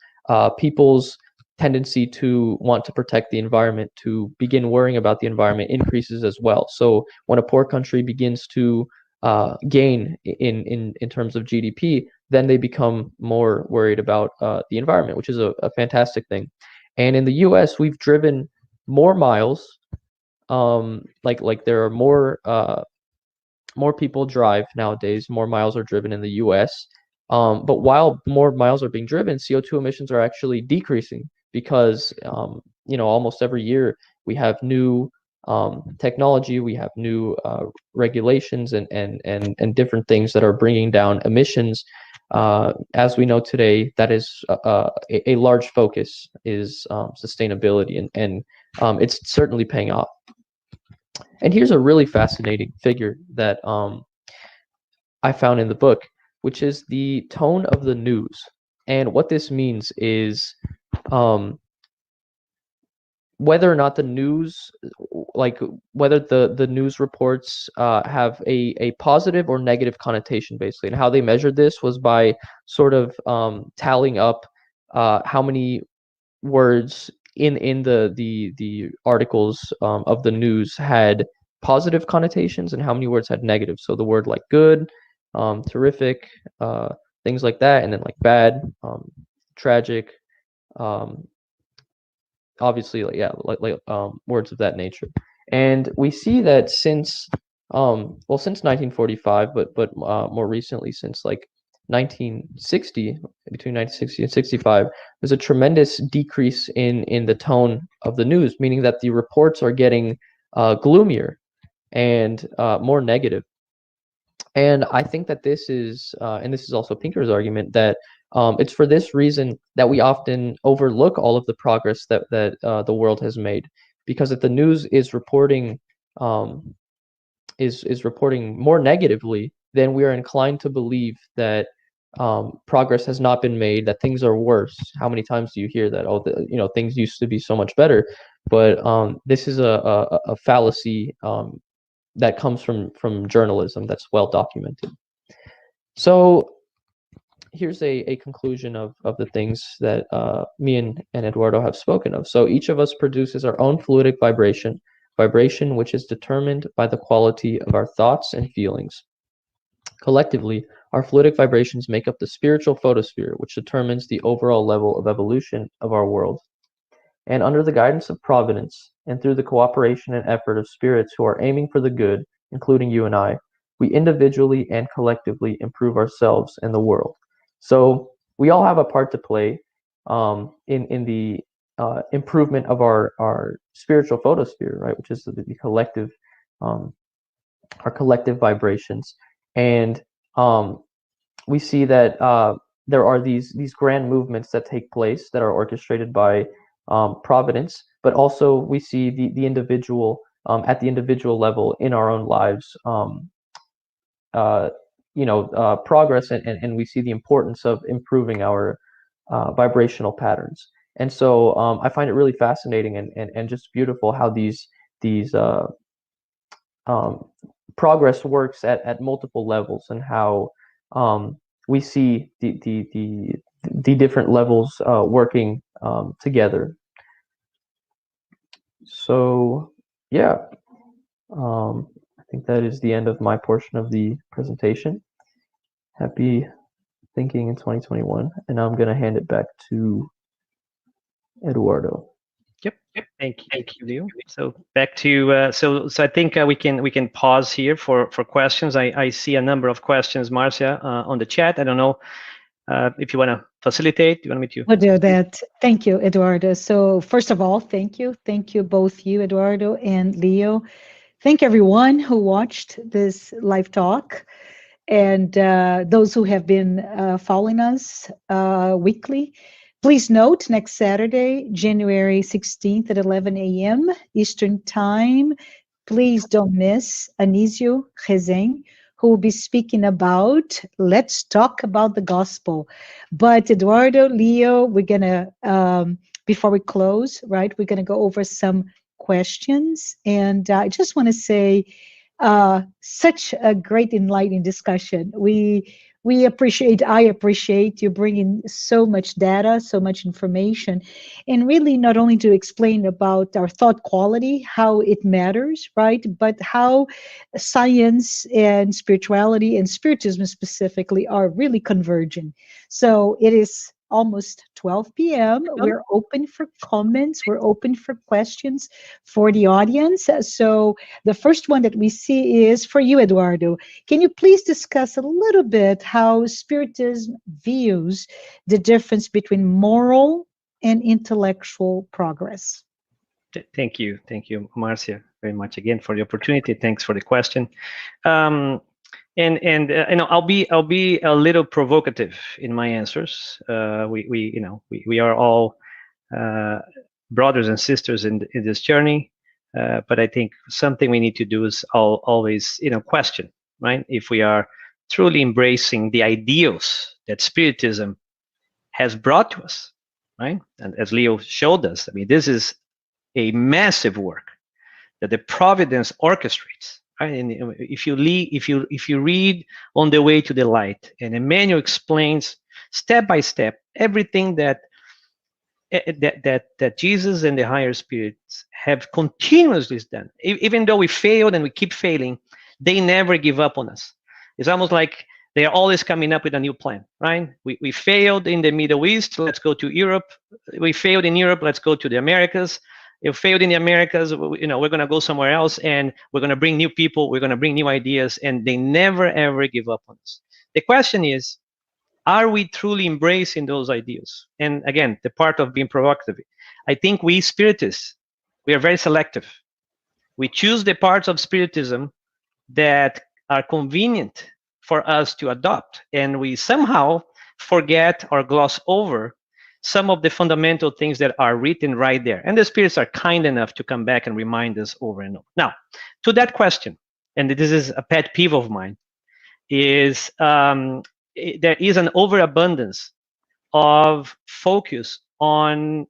people's tendency to want to protect the environment, to begin worrying about the environment, increases as well. So when a poor country begins to gain in terms of GDP, then they become more worried about the environment, which is a fantastic thing. And in the US, we've driven more miles. Like there are more people drive nowadays. More miles are driven in the U.S. But while more miles are being driven, CO2 emissions are actually decreasing because almost every year we have new technology, we have new regulations and different things that are bringing down emissions. As we know today, that is a large focus is sustainability, and it's certainly paying off. And here's a really fascinating figure that I found in the book, which is the tone of the news. And what this means is whether or not the news, like whether the news reports have a positive or negative connotation, basically. And how they measured this was by sort of tallying up how many words in the articles of the news had positive connotations and how many words had negative. So the word like good, terrific, things like that, and then like bad, tragic, obviously like words of that nature. And we see that since 1945, but more recently since like 1960, between 1960 and 65, there's a tremendous decrease in the tone of the news, meaning that the reports are getting gloomier and more negative. And I think that this is, and this is also Pinker's argument, that it's for this reason that we often overlook all of the progress that the world has made, because if the news is reporting is reporting more negatively, then we are inclined to believe that progress has not been made, that things are worse. How many times do you hear that? Oh, things used to be so much better. But this is a fallacy that comes from journalism that's well documented. So here's a conclusion of the things that me and Eduardo have spoken of. So each of us produces our own fluidic vibration which is determined by the quality of our thoughts and feelings. Collectively, our fluidic vibrations make up the spiritual photosphere, which determines the overall level of evolution of our world. And under the guidance of Providence, and through the cooperation and effort of spirits who are aiming for the good, including you and I, we individually and collectively improve ourselves and the world. So we all have a part to play in the improvement of our spiritual photosphere, right? Which is the collective, our collective vibrations. And we see that there are these grand movements that take place that are orchestrated by Providence, but also we see the individual at the individual level in our own lives, progress, and we see the importance of improving our vibrational patterns. And so I find it really fascinating and just beautiful how these progress works at multiple levels, and how we see the the different levels working together. So yeah, I think that is the end of my portion of the presentation. Happy thinking in 2021, and now I'm going to hand it back to Eduardo. Yep. Thank you, Leo. So back to so I think we can pause here for questions. I see a number of questions, Marcia, on the chat. I don't know if you want to facilitate. Do you want me to? We'll do that. Thank you, Eduardo. So first of all, thank you both you, Eduardo and Leo. Thank everyone who watched this live talk, and those who have been following us weekly. Please note, next Saturday, January 16th at 11 a.m. Eastern Time, please don't miss Anísio Rezem, who will be speaking about, let's talk about the gospel. But Eduardo, Leo, we're going to, before we close, right, we're going to go over some questions. And I just want to say, such a great enlightening discussion. I appreciate you bringing so much data, so much information, and really not only to explain about our thought quality, how it matters, right, but how science and spirituality and spiritism specifically are really converging. So it is almost 12 p.m. We're open for comments. We're open for questions for the audience. So the first one that we see is for you, Eduardo. Can you please discuss a little bit how Spiritism views the difference between moral and intellectual progress? Thank you, Marcia, very much again for the opportunity. Thanks for the question. And you know, I'll be a little provocative in my answers. We are all brothers and sisters in this journey, but I think something we need to do is always question, right? If we are truly embracing the ideals that Spiritism has brought to us, right? And as Leo showed us, I mean, this is a massive work that the Providence orchestrates. Right? And if you read On the Way to the Light, and Emmanuel explains step by step everything that Jesus and the higher spirits have continuously done, even though we failed and we keep failing, they never give up on us. It's almost like they are always coming up with a new plan, right? We failed in the Middle East, let's go to Europe. We failed in Europe, let's go to the Americas. If failed in the Americas, we're going to go somewhere else, and we're going to bring new people, we're going to bring new ideas, and they never, ever give up on us. The question is, are we truly embracing those ideas? And again, the part of being provocative, I think we Spiritists, we are very selective. We choose the parts of Spiritism that are convenient for us to adopt, and we somehow forget or gloss over some of the fundamental things that are written right there. And the spirits are kind enough to come back and remind us over and over. Now, to that question, and this is a pet peeve of mine, is there is an overabundance of focus on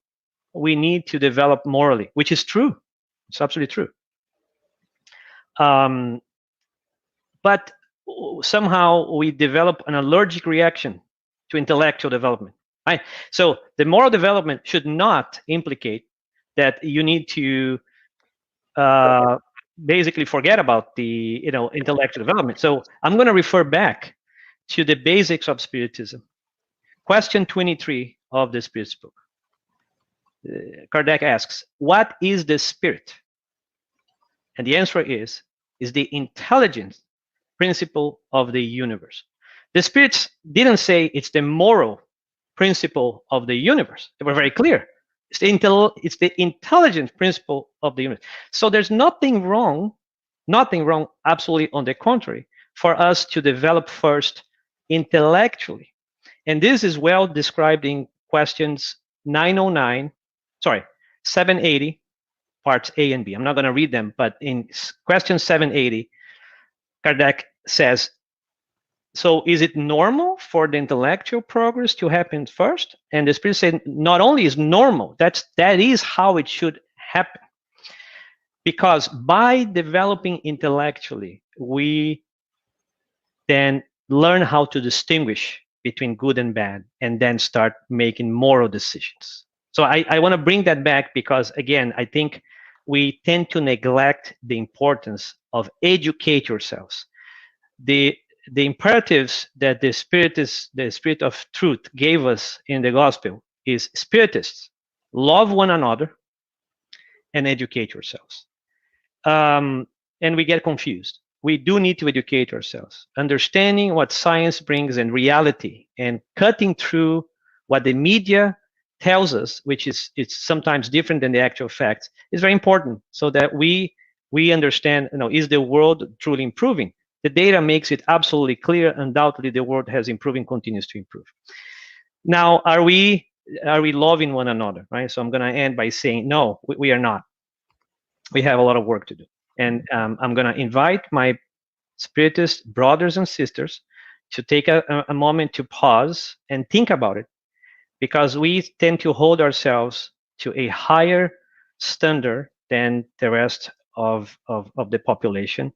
we need to develop morally, which is true. It's absolutely true. But somehow we develop an allergic reaction to intellectual development. Right? So the moral development should not implicate that you need to basically forget about the intellectual development. So I'm going to refer back to the basics of Spiritism. Question 23 of the Spirit's book. Kardec asks, what is the spirit? And the answer is the intelligent principle of the universe. The spirits didn't say it's the moral principle of the universe. They were very clear. It's the intelligent principle of the universe. So there's nothing wrong, absolutely on the contrary, for us to develop first intellectually. And this is well described in questions 780, parts A and B. I'm not going to read them, but in question 780, Kardec says, so is it normal for the intellectual progress to happen first? And the Spirit said, not only is normal, that is how it should happen. Because by developing intellectually, we then learn how to distinguish between good and bad, and then start making moral decisions. So I want to bring that back because, again, I think we tend to neglect the importance of educate yourselves. The imperatives that the Spirit of Truth gave us in the gospel is spiritists, love one another and educate yourselves. And we get confused. We do need to educate ourselves, understanding what science brings and reality, and cutting through what the media tells us, which is it's sometimes different than the actual facts, is very important, so that we understand, is the world truly improving? The data makes it absolutely clear. Undoubtedly, the world has improved and continues to improve. Now, are we loving one another, right? So I'm going to end by saying, no, we are not. We have a lot of work to do. And I'm going to invite my Spiritist brothers and sisters to take a moment to pause and think about it, because we tend to hold ourselves to a higher standard than the rest of the population.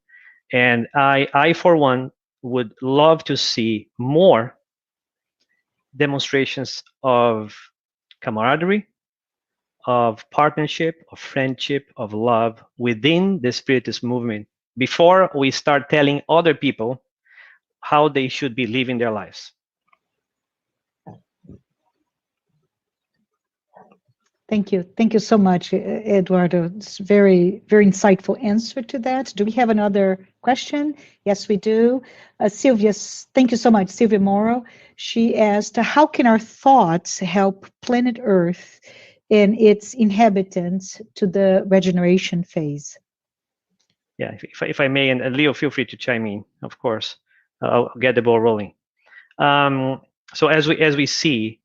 And I, for one, would love to see more demonstrations of camaraderie, of partnership, of friendship, of love within the Spiritist movement before we start telling other people how they should be living their lives. Thank you. Thank you so much, Eduardo. It's very, very insightful answer to that. Do we have another question? Yes, we do. Sylvia, thank you so much. Sylvia Morrow, she asked, how can our thoughts help planet Earth and its inhabitants to the regeneration phase? Yeah, if I may, and Leo, feel free to chime in, of course. I'll get the ball rolling. So as we see,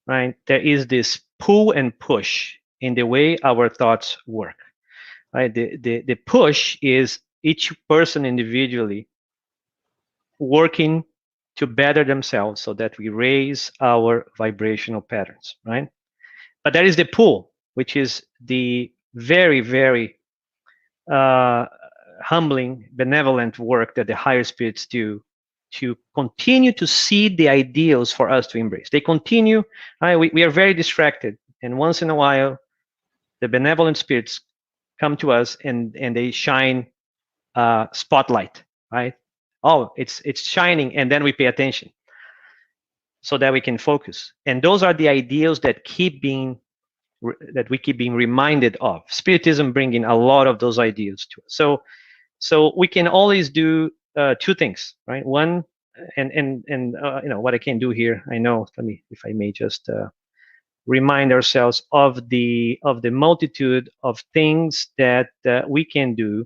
right, there is this pull and push in the way our thoughts work. Right, the push is each person individually working to better themselves so that we raise our vibrational patterns, right? But there is the pull, which is the very, very humbling, benevolent work that the higher spirits do to continue to see the ideals for us to embrace. They continue, right? We are very distracted, and once in a while, the benevolent spirits come to us and they shine spotlight, right? Oh, it's shining, and then we pay attention so that we can focus. And those are the ideals that we keep being reminded of. Spiritism bringing a lot of those ideas to us. So we can always do two things, right? One, and what I can do here. I know. Let me, if I may, just remind ourselves of the multitude of things that we can do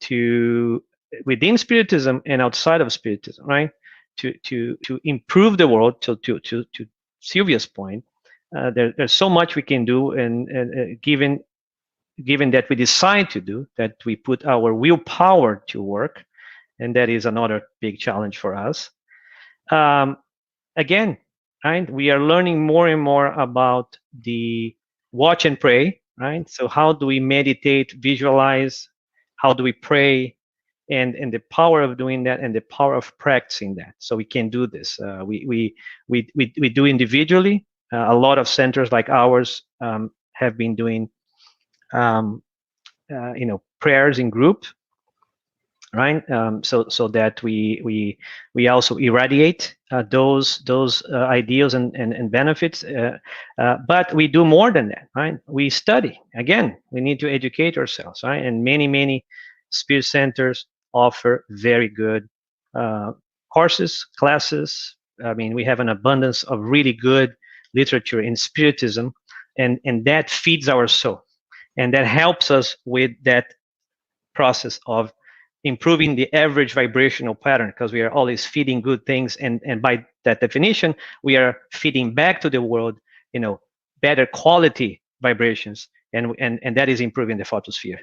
to within Spiritism and outside of Spiritism, right? To improve the world. To Sylvia's point, there's so much we can do, and given that we decide to do that, we put our willpower to work, and that is another big challenge for us. Again, right? We are learning more and more about the watch and pray, right? So how do we meditate, visualize? How do we pray? And the power of doing that, and the power of practicing that, so we can do this. We do individually. A lot of centers like ours have been doing, prayers in group, right? So that we also irradiate those ideals and benefits. But we do more than that, right? We study. Again, we need to educate ourselves, right? And many spirit centers offer very good courses, classes. I mean, we have an abundance of really good literature in Spiritism, and that feeds our soul, and that helps us with that process of improving the average vibrational pattern, because we are always feeding good things, and by that definition, we are feeding back to the world, better quality vibrations, and that is improving the photosphere.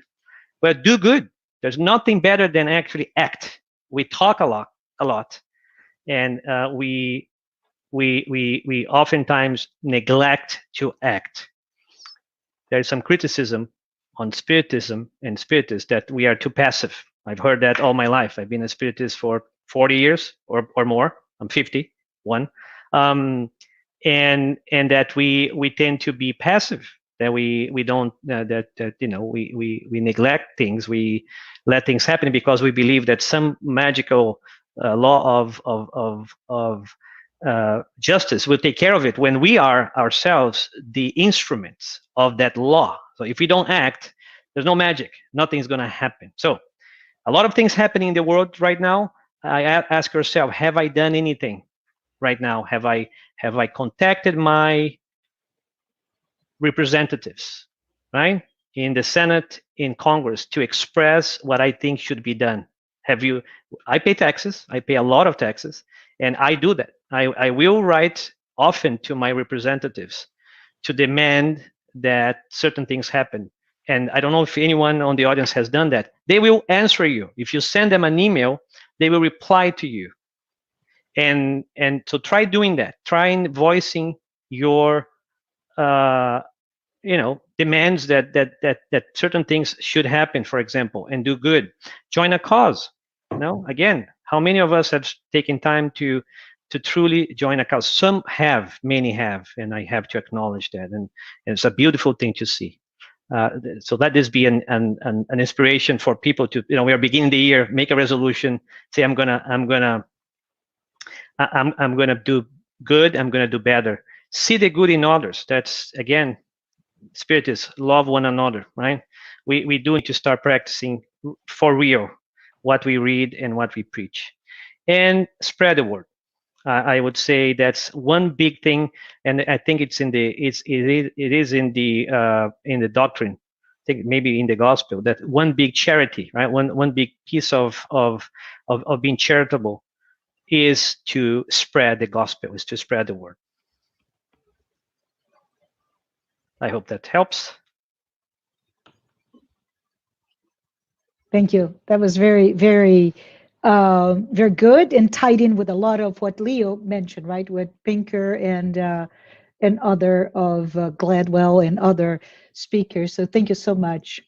But do good. There's nothing better than actually act. We talk a lot, and we oftentimes neglect to act. There's some criticism on Spiritism and Spiritists that we are too passive. I've heard that all my life. I've been a Spiritist for 40 years or more. I'm 50. one, and that we tend to be passive, that we don't that we neglect things, we let things happen because we believe that some magical law of justice will take care of it, when we are ourselves the instruments of that law. So if we don't act, there's no magic, nothing's going to happen. So a lot of things happening in the world right now. Ask yourself, have I done anything right now? Have I contacted my representatives, right, in the Senate, in Congress, to express what I think should be done? Have you? I pay taxes. I pay a lot of taxes, and I do that. I will write often to my representatives to demand that certain things happen. And I don't know if anyone on the audience has done that. They will answer you. If you send them an email, they will reply to you. And so try doing that. Try voicing your demands that certain things should happen, for example, and do good. Join a cause. Again, how many of us have taken time to truly join a cause? Some have, many have, and I have to acknowledge that, and it's a beautiful thing to see. So let this be an inspiration for people to, we are beginning the year, make a resolution, say I'm gonna do good, I'm gonna do better. See the good in others. That's, again, Spiritists, love one another, right? We do need to start practicing for real what we read and what we preach, and spread the word. I would say that's one big thing, and I think it is in the doctrine. I think maybe in the gospel, that one big charity, right? One big piece of being charitable is to spread the gospel, is to spread the word. I hope that helps. Thank you. That was very, very, very good, and tied in with a lot of what Leo mentioned, right? With Pinker and other of Gladwell and other speakers. So thank you so much.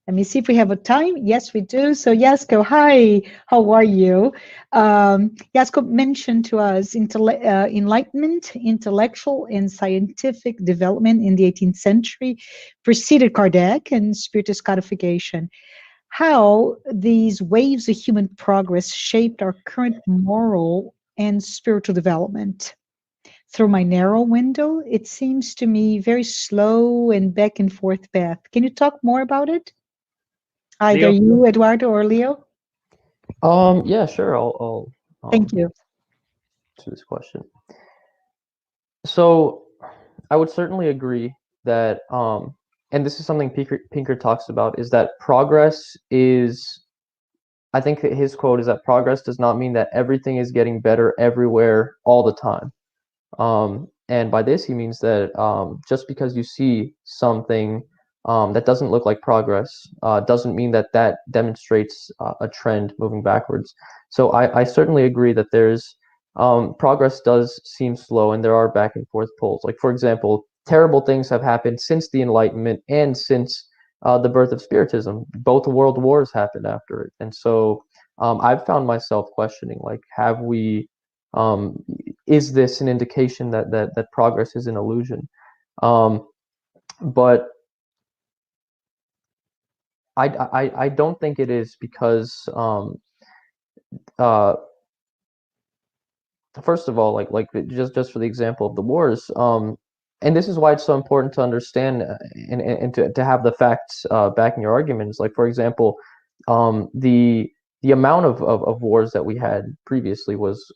Let me see if we have a time. Yes, we do. So Yasko, hi, how are you? Yasko mentioned to us enlightenment, intellectual and scientific development in the 18th century preceded Kardec and Spiritist codification. How these waves of human progress shaped our current moral and spiritual development. Through my narrow window, it seems to me very slow and back and forth path. Can you talk more about it? Either Leo? you, Eduardo, or Leo? Yeah, sure. I'll Thank you. To this question. So I would certainly agree that, and this is something Pinker talks about, is that progress is, I think that his quote is that progress does not mean that everything is getting better everywhere all the time. And by this, he means that just because you see something that doesn't look like progress doesn't mean that that demonstrates a trend moving backwards. So I certainly agree that there's progress does seem slow, and there are back and forth pulls. Like, for example, terrible things have happened since the Enlightenment and since the birth of Spiritism. Both world wars happened after it. And so I've found myself questioning, like, have we, is this an indication that progress is an illusion? But I don't think it is, because first of all, like just for the example of the wars, and this is why it's so important to understand and to have the facts backing your arguments. Like, for example, the amount of wars that we had previously was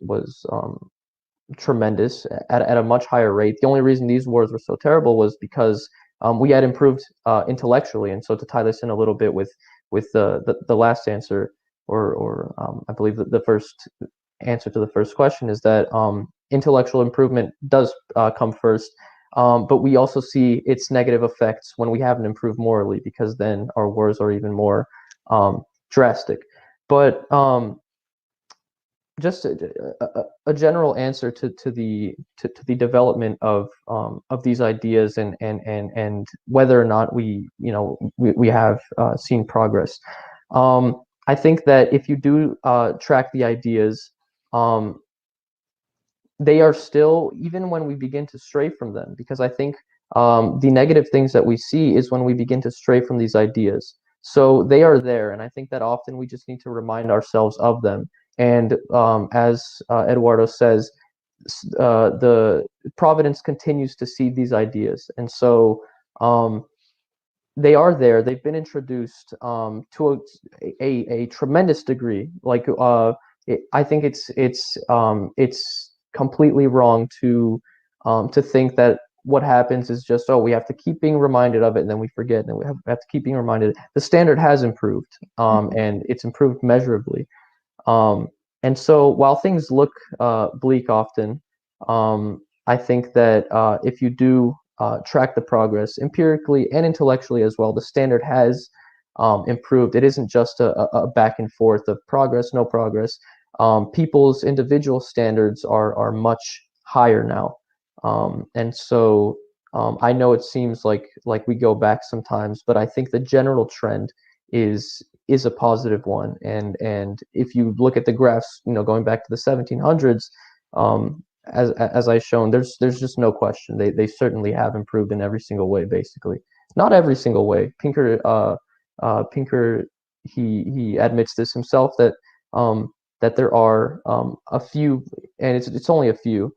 tremendous at a much higher rate. The only reason these wars were so terrible was because we had improved intellectually. And so, to tie this in a little bit with the last answer, or I believe that the first answer to the first question, is that intellectual improvement does come first, but we also see its negative effects when we haven't improved morally, because then our wars are even more drastic. But just a general answer to the development of these ideas, and whether or not we have seen progress. I think that if you do track the ideas, they are still, even when we begin to stray from them, because I think the negative things that we see is when we begin to stray from these ideas. So they are there, and I think that often we just need to remind ourselves of them. And as Eduardo says, the Providence continues to seed these ideas, and so they are there. They've been introduced to a tremendous degree. Like I think it's completely wrong to think that what happens is just, oh, we have to keep being reminded of it, and then we forget, and then we have to keep being reminded. The standard has improved, and it's improved measurably. And so while things look bleak often, I think that if you do track the progress empirically and intellectually as well, the standard has improved. It isn't just a back and forth of progress, no progress. People's individual standards are much higher now. And so I know it seems like we go back sometimes, but I think the general trend is a positive one. And if you look at the graphs, going back to the 1700s, as I've shown, there's just no question. They certainly have improved in every single way, basically. Not every single way. Pinker he admits this himself, that that there are a few, and it's only a few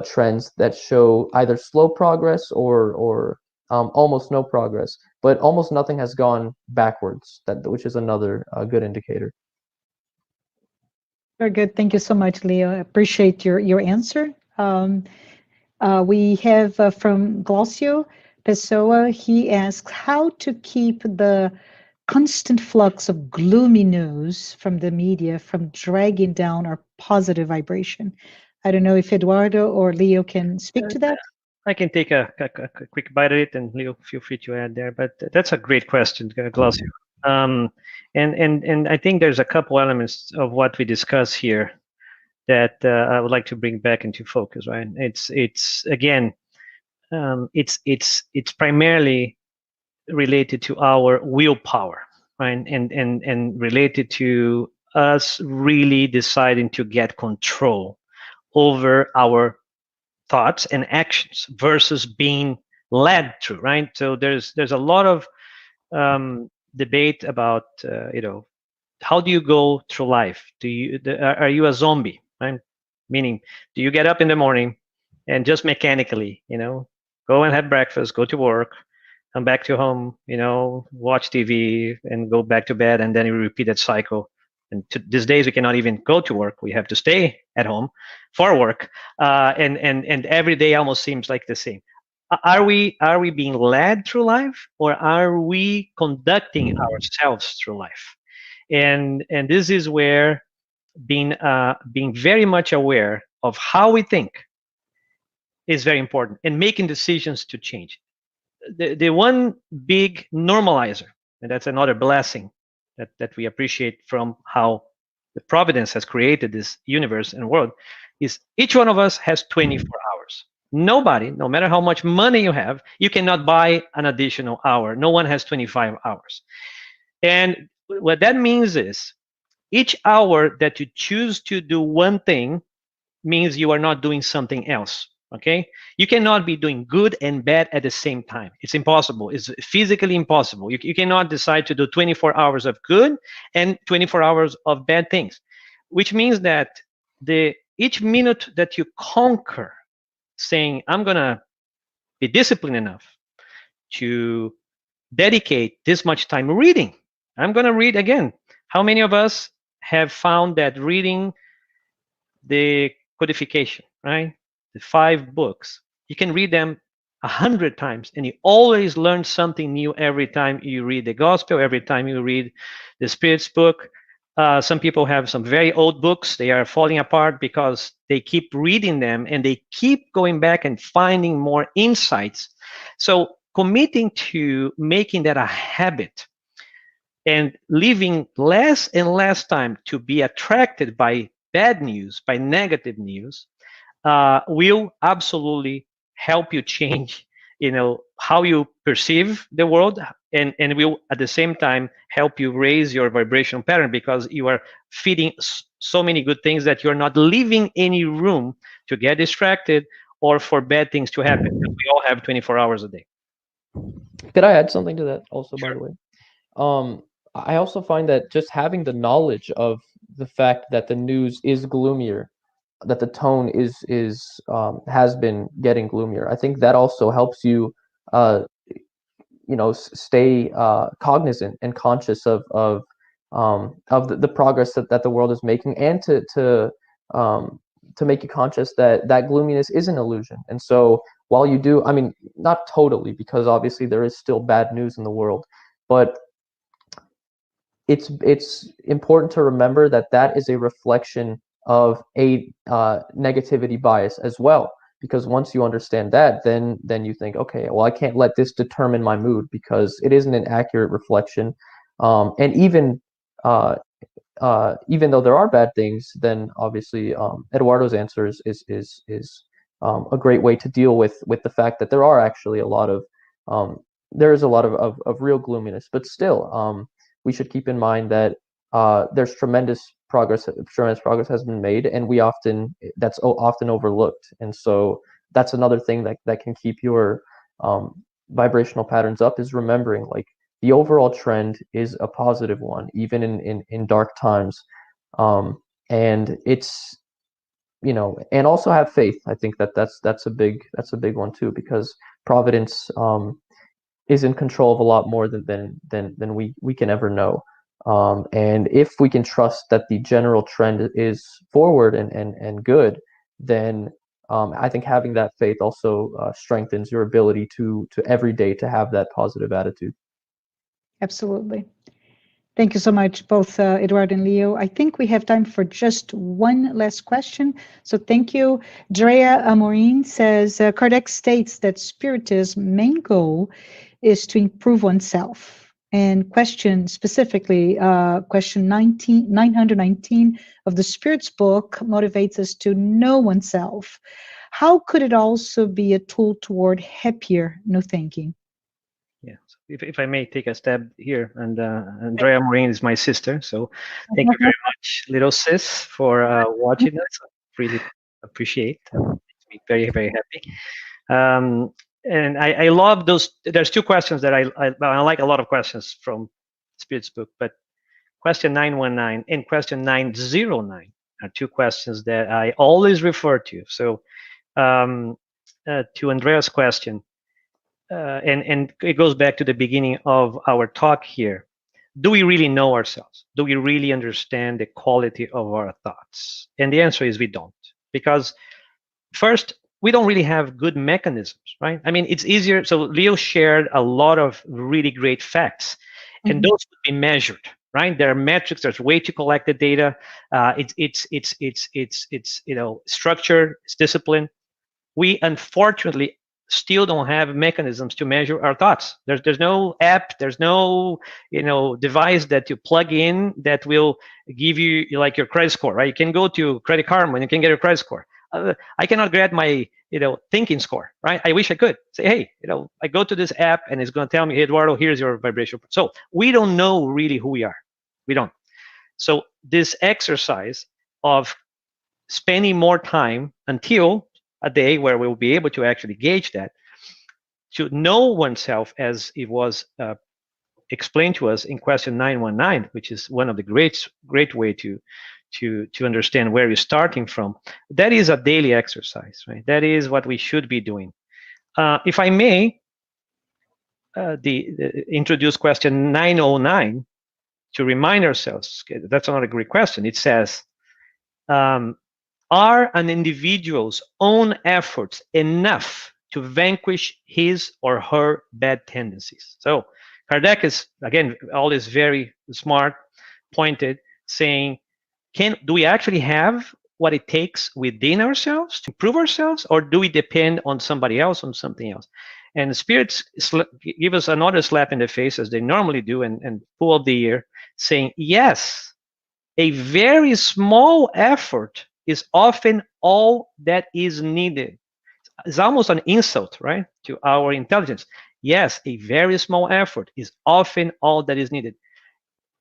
trends that show either slow progress or almost no progress, but almost nothing has gone backwards, which is another good indicator. Very good. Thank you so much, Leo. I appreciate your answer. We have from Glaucio Pessoa. He asks how to keep the constant flux of gloomy news from the media from dragging down our positive vibration. I don't know if Eduardo or Leo can speak to that. I can take a quick bite of it, and Leo, feel free to add there. But that's a great question, Glaucio. And I think there's a couple elements of what we discuss here that I would like to bring back into focus. Right? It's again, it's primarily related to our willpower, right? And related to us really deciding to get control over our thoughts and actions versus being led through, right? So there's a lot of debate about how do you go through life? Are you a zombie, right? Meaning, do you get up in the morning and just mechanically, go and have breakfast, go to work, come back to home, watch TV and go back to bed, and then you repeat that cycle. And these days we cannot even go to work; we have to stay at home for work, and every day almost seems like the same. Are we being led through life, or are we conducting ourselves through life? And this is where being very much aware of how we think is very important, and making decisions to change. The one big normalizer, and that's another blessing that we appreciate from how the Providence has created this universe and world, is each one of us has 24 hours. Nobody, no matter how much money you have, you cannot buy an additional hour. No one has 25 hours. And what that means is each hour that you choose to do one thing means you are not doing something else. Okay, you cannot be doing good and bad at the same time. It's impossible. It's physically impossible. You cannot decide to do 24 hours of good and 24 hours of bad things, which means that each minute that you conquer saying, I'm gonna be disciplined enough to dedicate this much time reading. I'm gonna read again. How many of us have found that reading the codification, right? The 5 books, you can read them 100 times, and you always learn something new every time you read the gospel, every time you read the Spirit's book. Some people have some very old books. They are falling apart because they keep reading them and they keep going back and finding more insights. So committing to making that a habit and leaving less and less time to be attracted by bad news, by negative news, will absolutely help you change how you perceive the world, and will at the same time help you raise your vibrational pattern, because you are feeding so many good things that you're not leaving any room to get distracted or for bad things to happen. We all have 24 hours a day. Could I add something to that also, Sure. by the way? I also find that just having the knowledge of the fact that the news is gloomier, that the tone has been getting gloomier, I think that also helps you, stay cognizant and conscious of the progress that the world is making, and to make you conscious that that gloominess is an illusion. And so while you do, I mean, not totally, because obviously there is still bad news in the world, but it's important to remember that that is a reflection of a negativity bias as well. Because once you understand that, then you think, okay, well, I can't let this determine my mood, because it isn't an accurate reflection. And even though there are bad things, then obviously Eduardo's answer is a great way to deal with the fact that there are actually a lot of there is a lot of real gloominess. But still, we should keep in mind that there's tremendous progress has been made, and that's often overlooked. And so that's another thing that can keep your vibrational patterns up, is remembering, like, the overall trend is a positive one, even in dark times. And it's, and also have faith. I think that's a big one too, because Providence is in control of a lot more than we can ever know. And if we can trust that the general trend is forward and good, then I think having that faith also strengthens your ability to every day to have that positive attitude. Absolutely. Thank you so much, both Eduardo and Leo. I think we have time for just one last question. So thank you. Drea Amorin says, Kardec states that Spiritism's main goal is to improve oneself. And question specifically, question 919 of the Spirit's book motivates us to know oneself. How could it also be a tool toward happier new thinking? Yeah, so if I may take a stab here, and Andrea Morin is my sister, so thank you very much, little sis, for watching us. I really appreciate. Makes me very, very happy. And I love those. There's two questions that I like a lot of questions from Spirit's book, but question 919 and question 909 are two questions that I always refer to. So to Andrea's question, and it goes back to the beginning of our talk here. Do we really know ourselves? Do we really understand the quality of our thoughts? And the answer is we don't. Because first, we don't really have good mechanisms, right? I mean, it's easier. So Leo shared a lot of really great facts, and those could be measured, right? There are metrics. There's a way to collect the data. It's structured. It's disciplined. We unfortunately still don't have mechanisms to measure our thoughts. There's no app, there's no device that you plug in that will give you like your credit score, right? You can go to Credit Karma and you can get your credit score. I cannot get my thinking score, right? I wish I could say, hey, I go to this app and it's going to tell me, hey, Eduardo, here's your vibration. So we don't know really who we are. We don't. So this exercise of spending more time until a day where we will be able to actually gauge that, to know oneself, as it was explained to us in question 919, which is one of the great way to understand where you're starting from. That is a daily exercise, right? That is what we should be doing. If I may, introduce question 909 to remind ourselves. That's another great question. It says, are an individual's own efforts enough to vanquish his or her bad tendencies? So Kardec is, again, always very smart, pointed, saying, do we actually have what it takes within ourselves to improve ourselves, or do we depend on somebody else, on something else? And the spirits give us another slap in the face, as they normally do, and pull up the ear, saying, yes, a very small effort is often all that is needed. is almost an insult, right, to our intelligence. Yes, a very small effort is often all that is needed.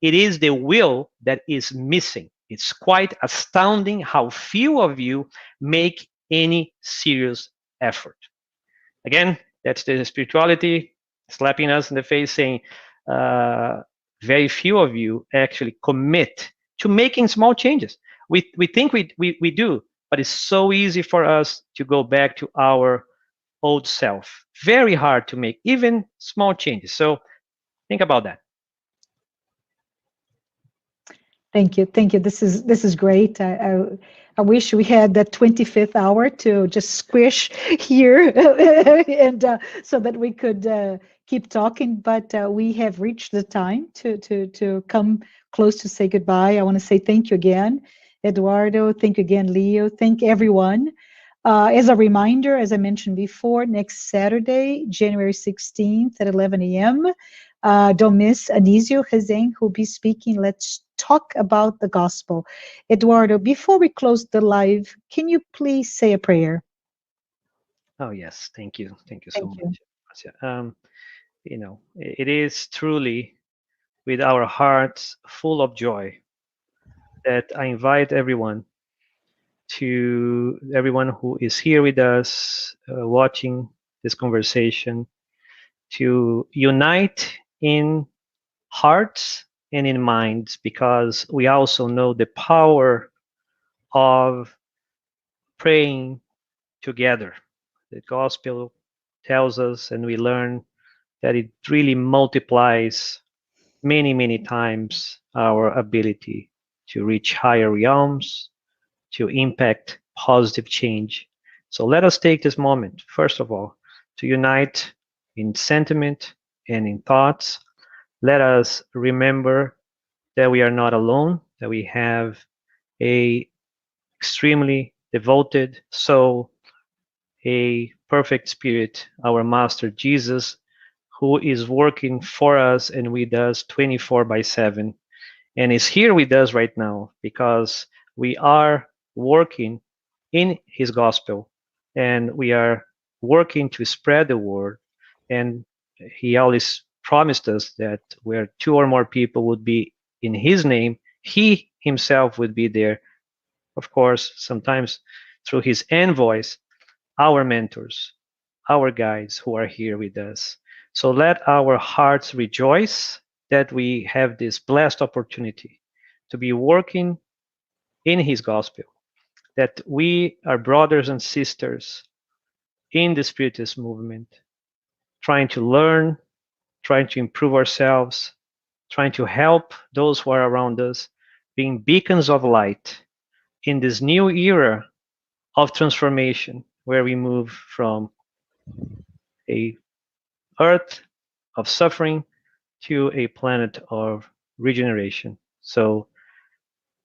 It is the will that is missing. It's quite astounding how few of you make any serious effort. Again, that's the spirituality slapping us in the face, saying, very few of you actually commit to making small changes. We think we do, but it's so easy for us to go back to our old self. Very hard to make even small changes. So think about that. Thank you, thank you. This is great. I wish we had that 25th hour to just squish here, and so that we could keep talking. But we have reached the time to come close to say goodbye. I want to say thank you again, Eduardo. Thank you again, Leo. Thank everyone. As a reminder, as I mentioned before, next Saturday, January 16th at 11 a.m., don't miss Anísio Rezende, who will be speaking. Let's talk about the gospel. Eduardo, before we close the live, can you please say a prayer? Oh, yes. Thank you. Thank you so much, Marcia. You know, it is truly with our hearts full of joy that I invite everyone who is here with us, watching this conversation, to unite in hearts and in minds, because we also know the power of praying together. The gospel tells us, and we learn that it really multiplies many, many times our ability to reach higher realms, to impact positive change. So let us take this moment, first of all, to unite in sentiment and in thoughts. Let us remember that we are not alone, that we have a extremely devoted soul, a perfect spirit, our Master Jesus, who is working for us and with us 24/7, and is here with us right now because we are working in his gospel, and we are working to spread the word. And he always promised us that where two or more people would be in his name, he himself would be there. Of course, sometimes through his envoys, our mentors, our guides who are here with us. So let our hearts rejoice that we have this blessed opportunity to be working in his gospel, that we are brothers and sisters in the Spiritist movement, trying to learn, trying to improve ourselves, trying to help those who are around us, being beacons of light in this new era of transformation, where we move from a earth of suffering to a planet of regeneration. So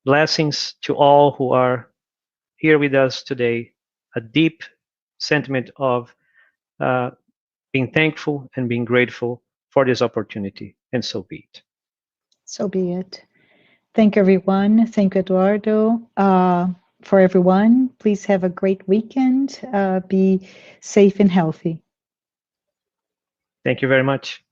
blessings to all who are here with us today, a deep sentiment of being thankful and being grateful for this opportunity, and so be it. So be it. Thank everyone. Thank Eduardo. For everyone, please have a great weekend. Be safe and healthy. Thank you very much.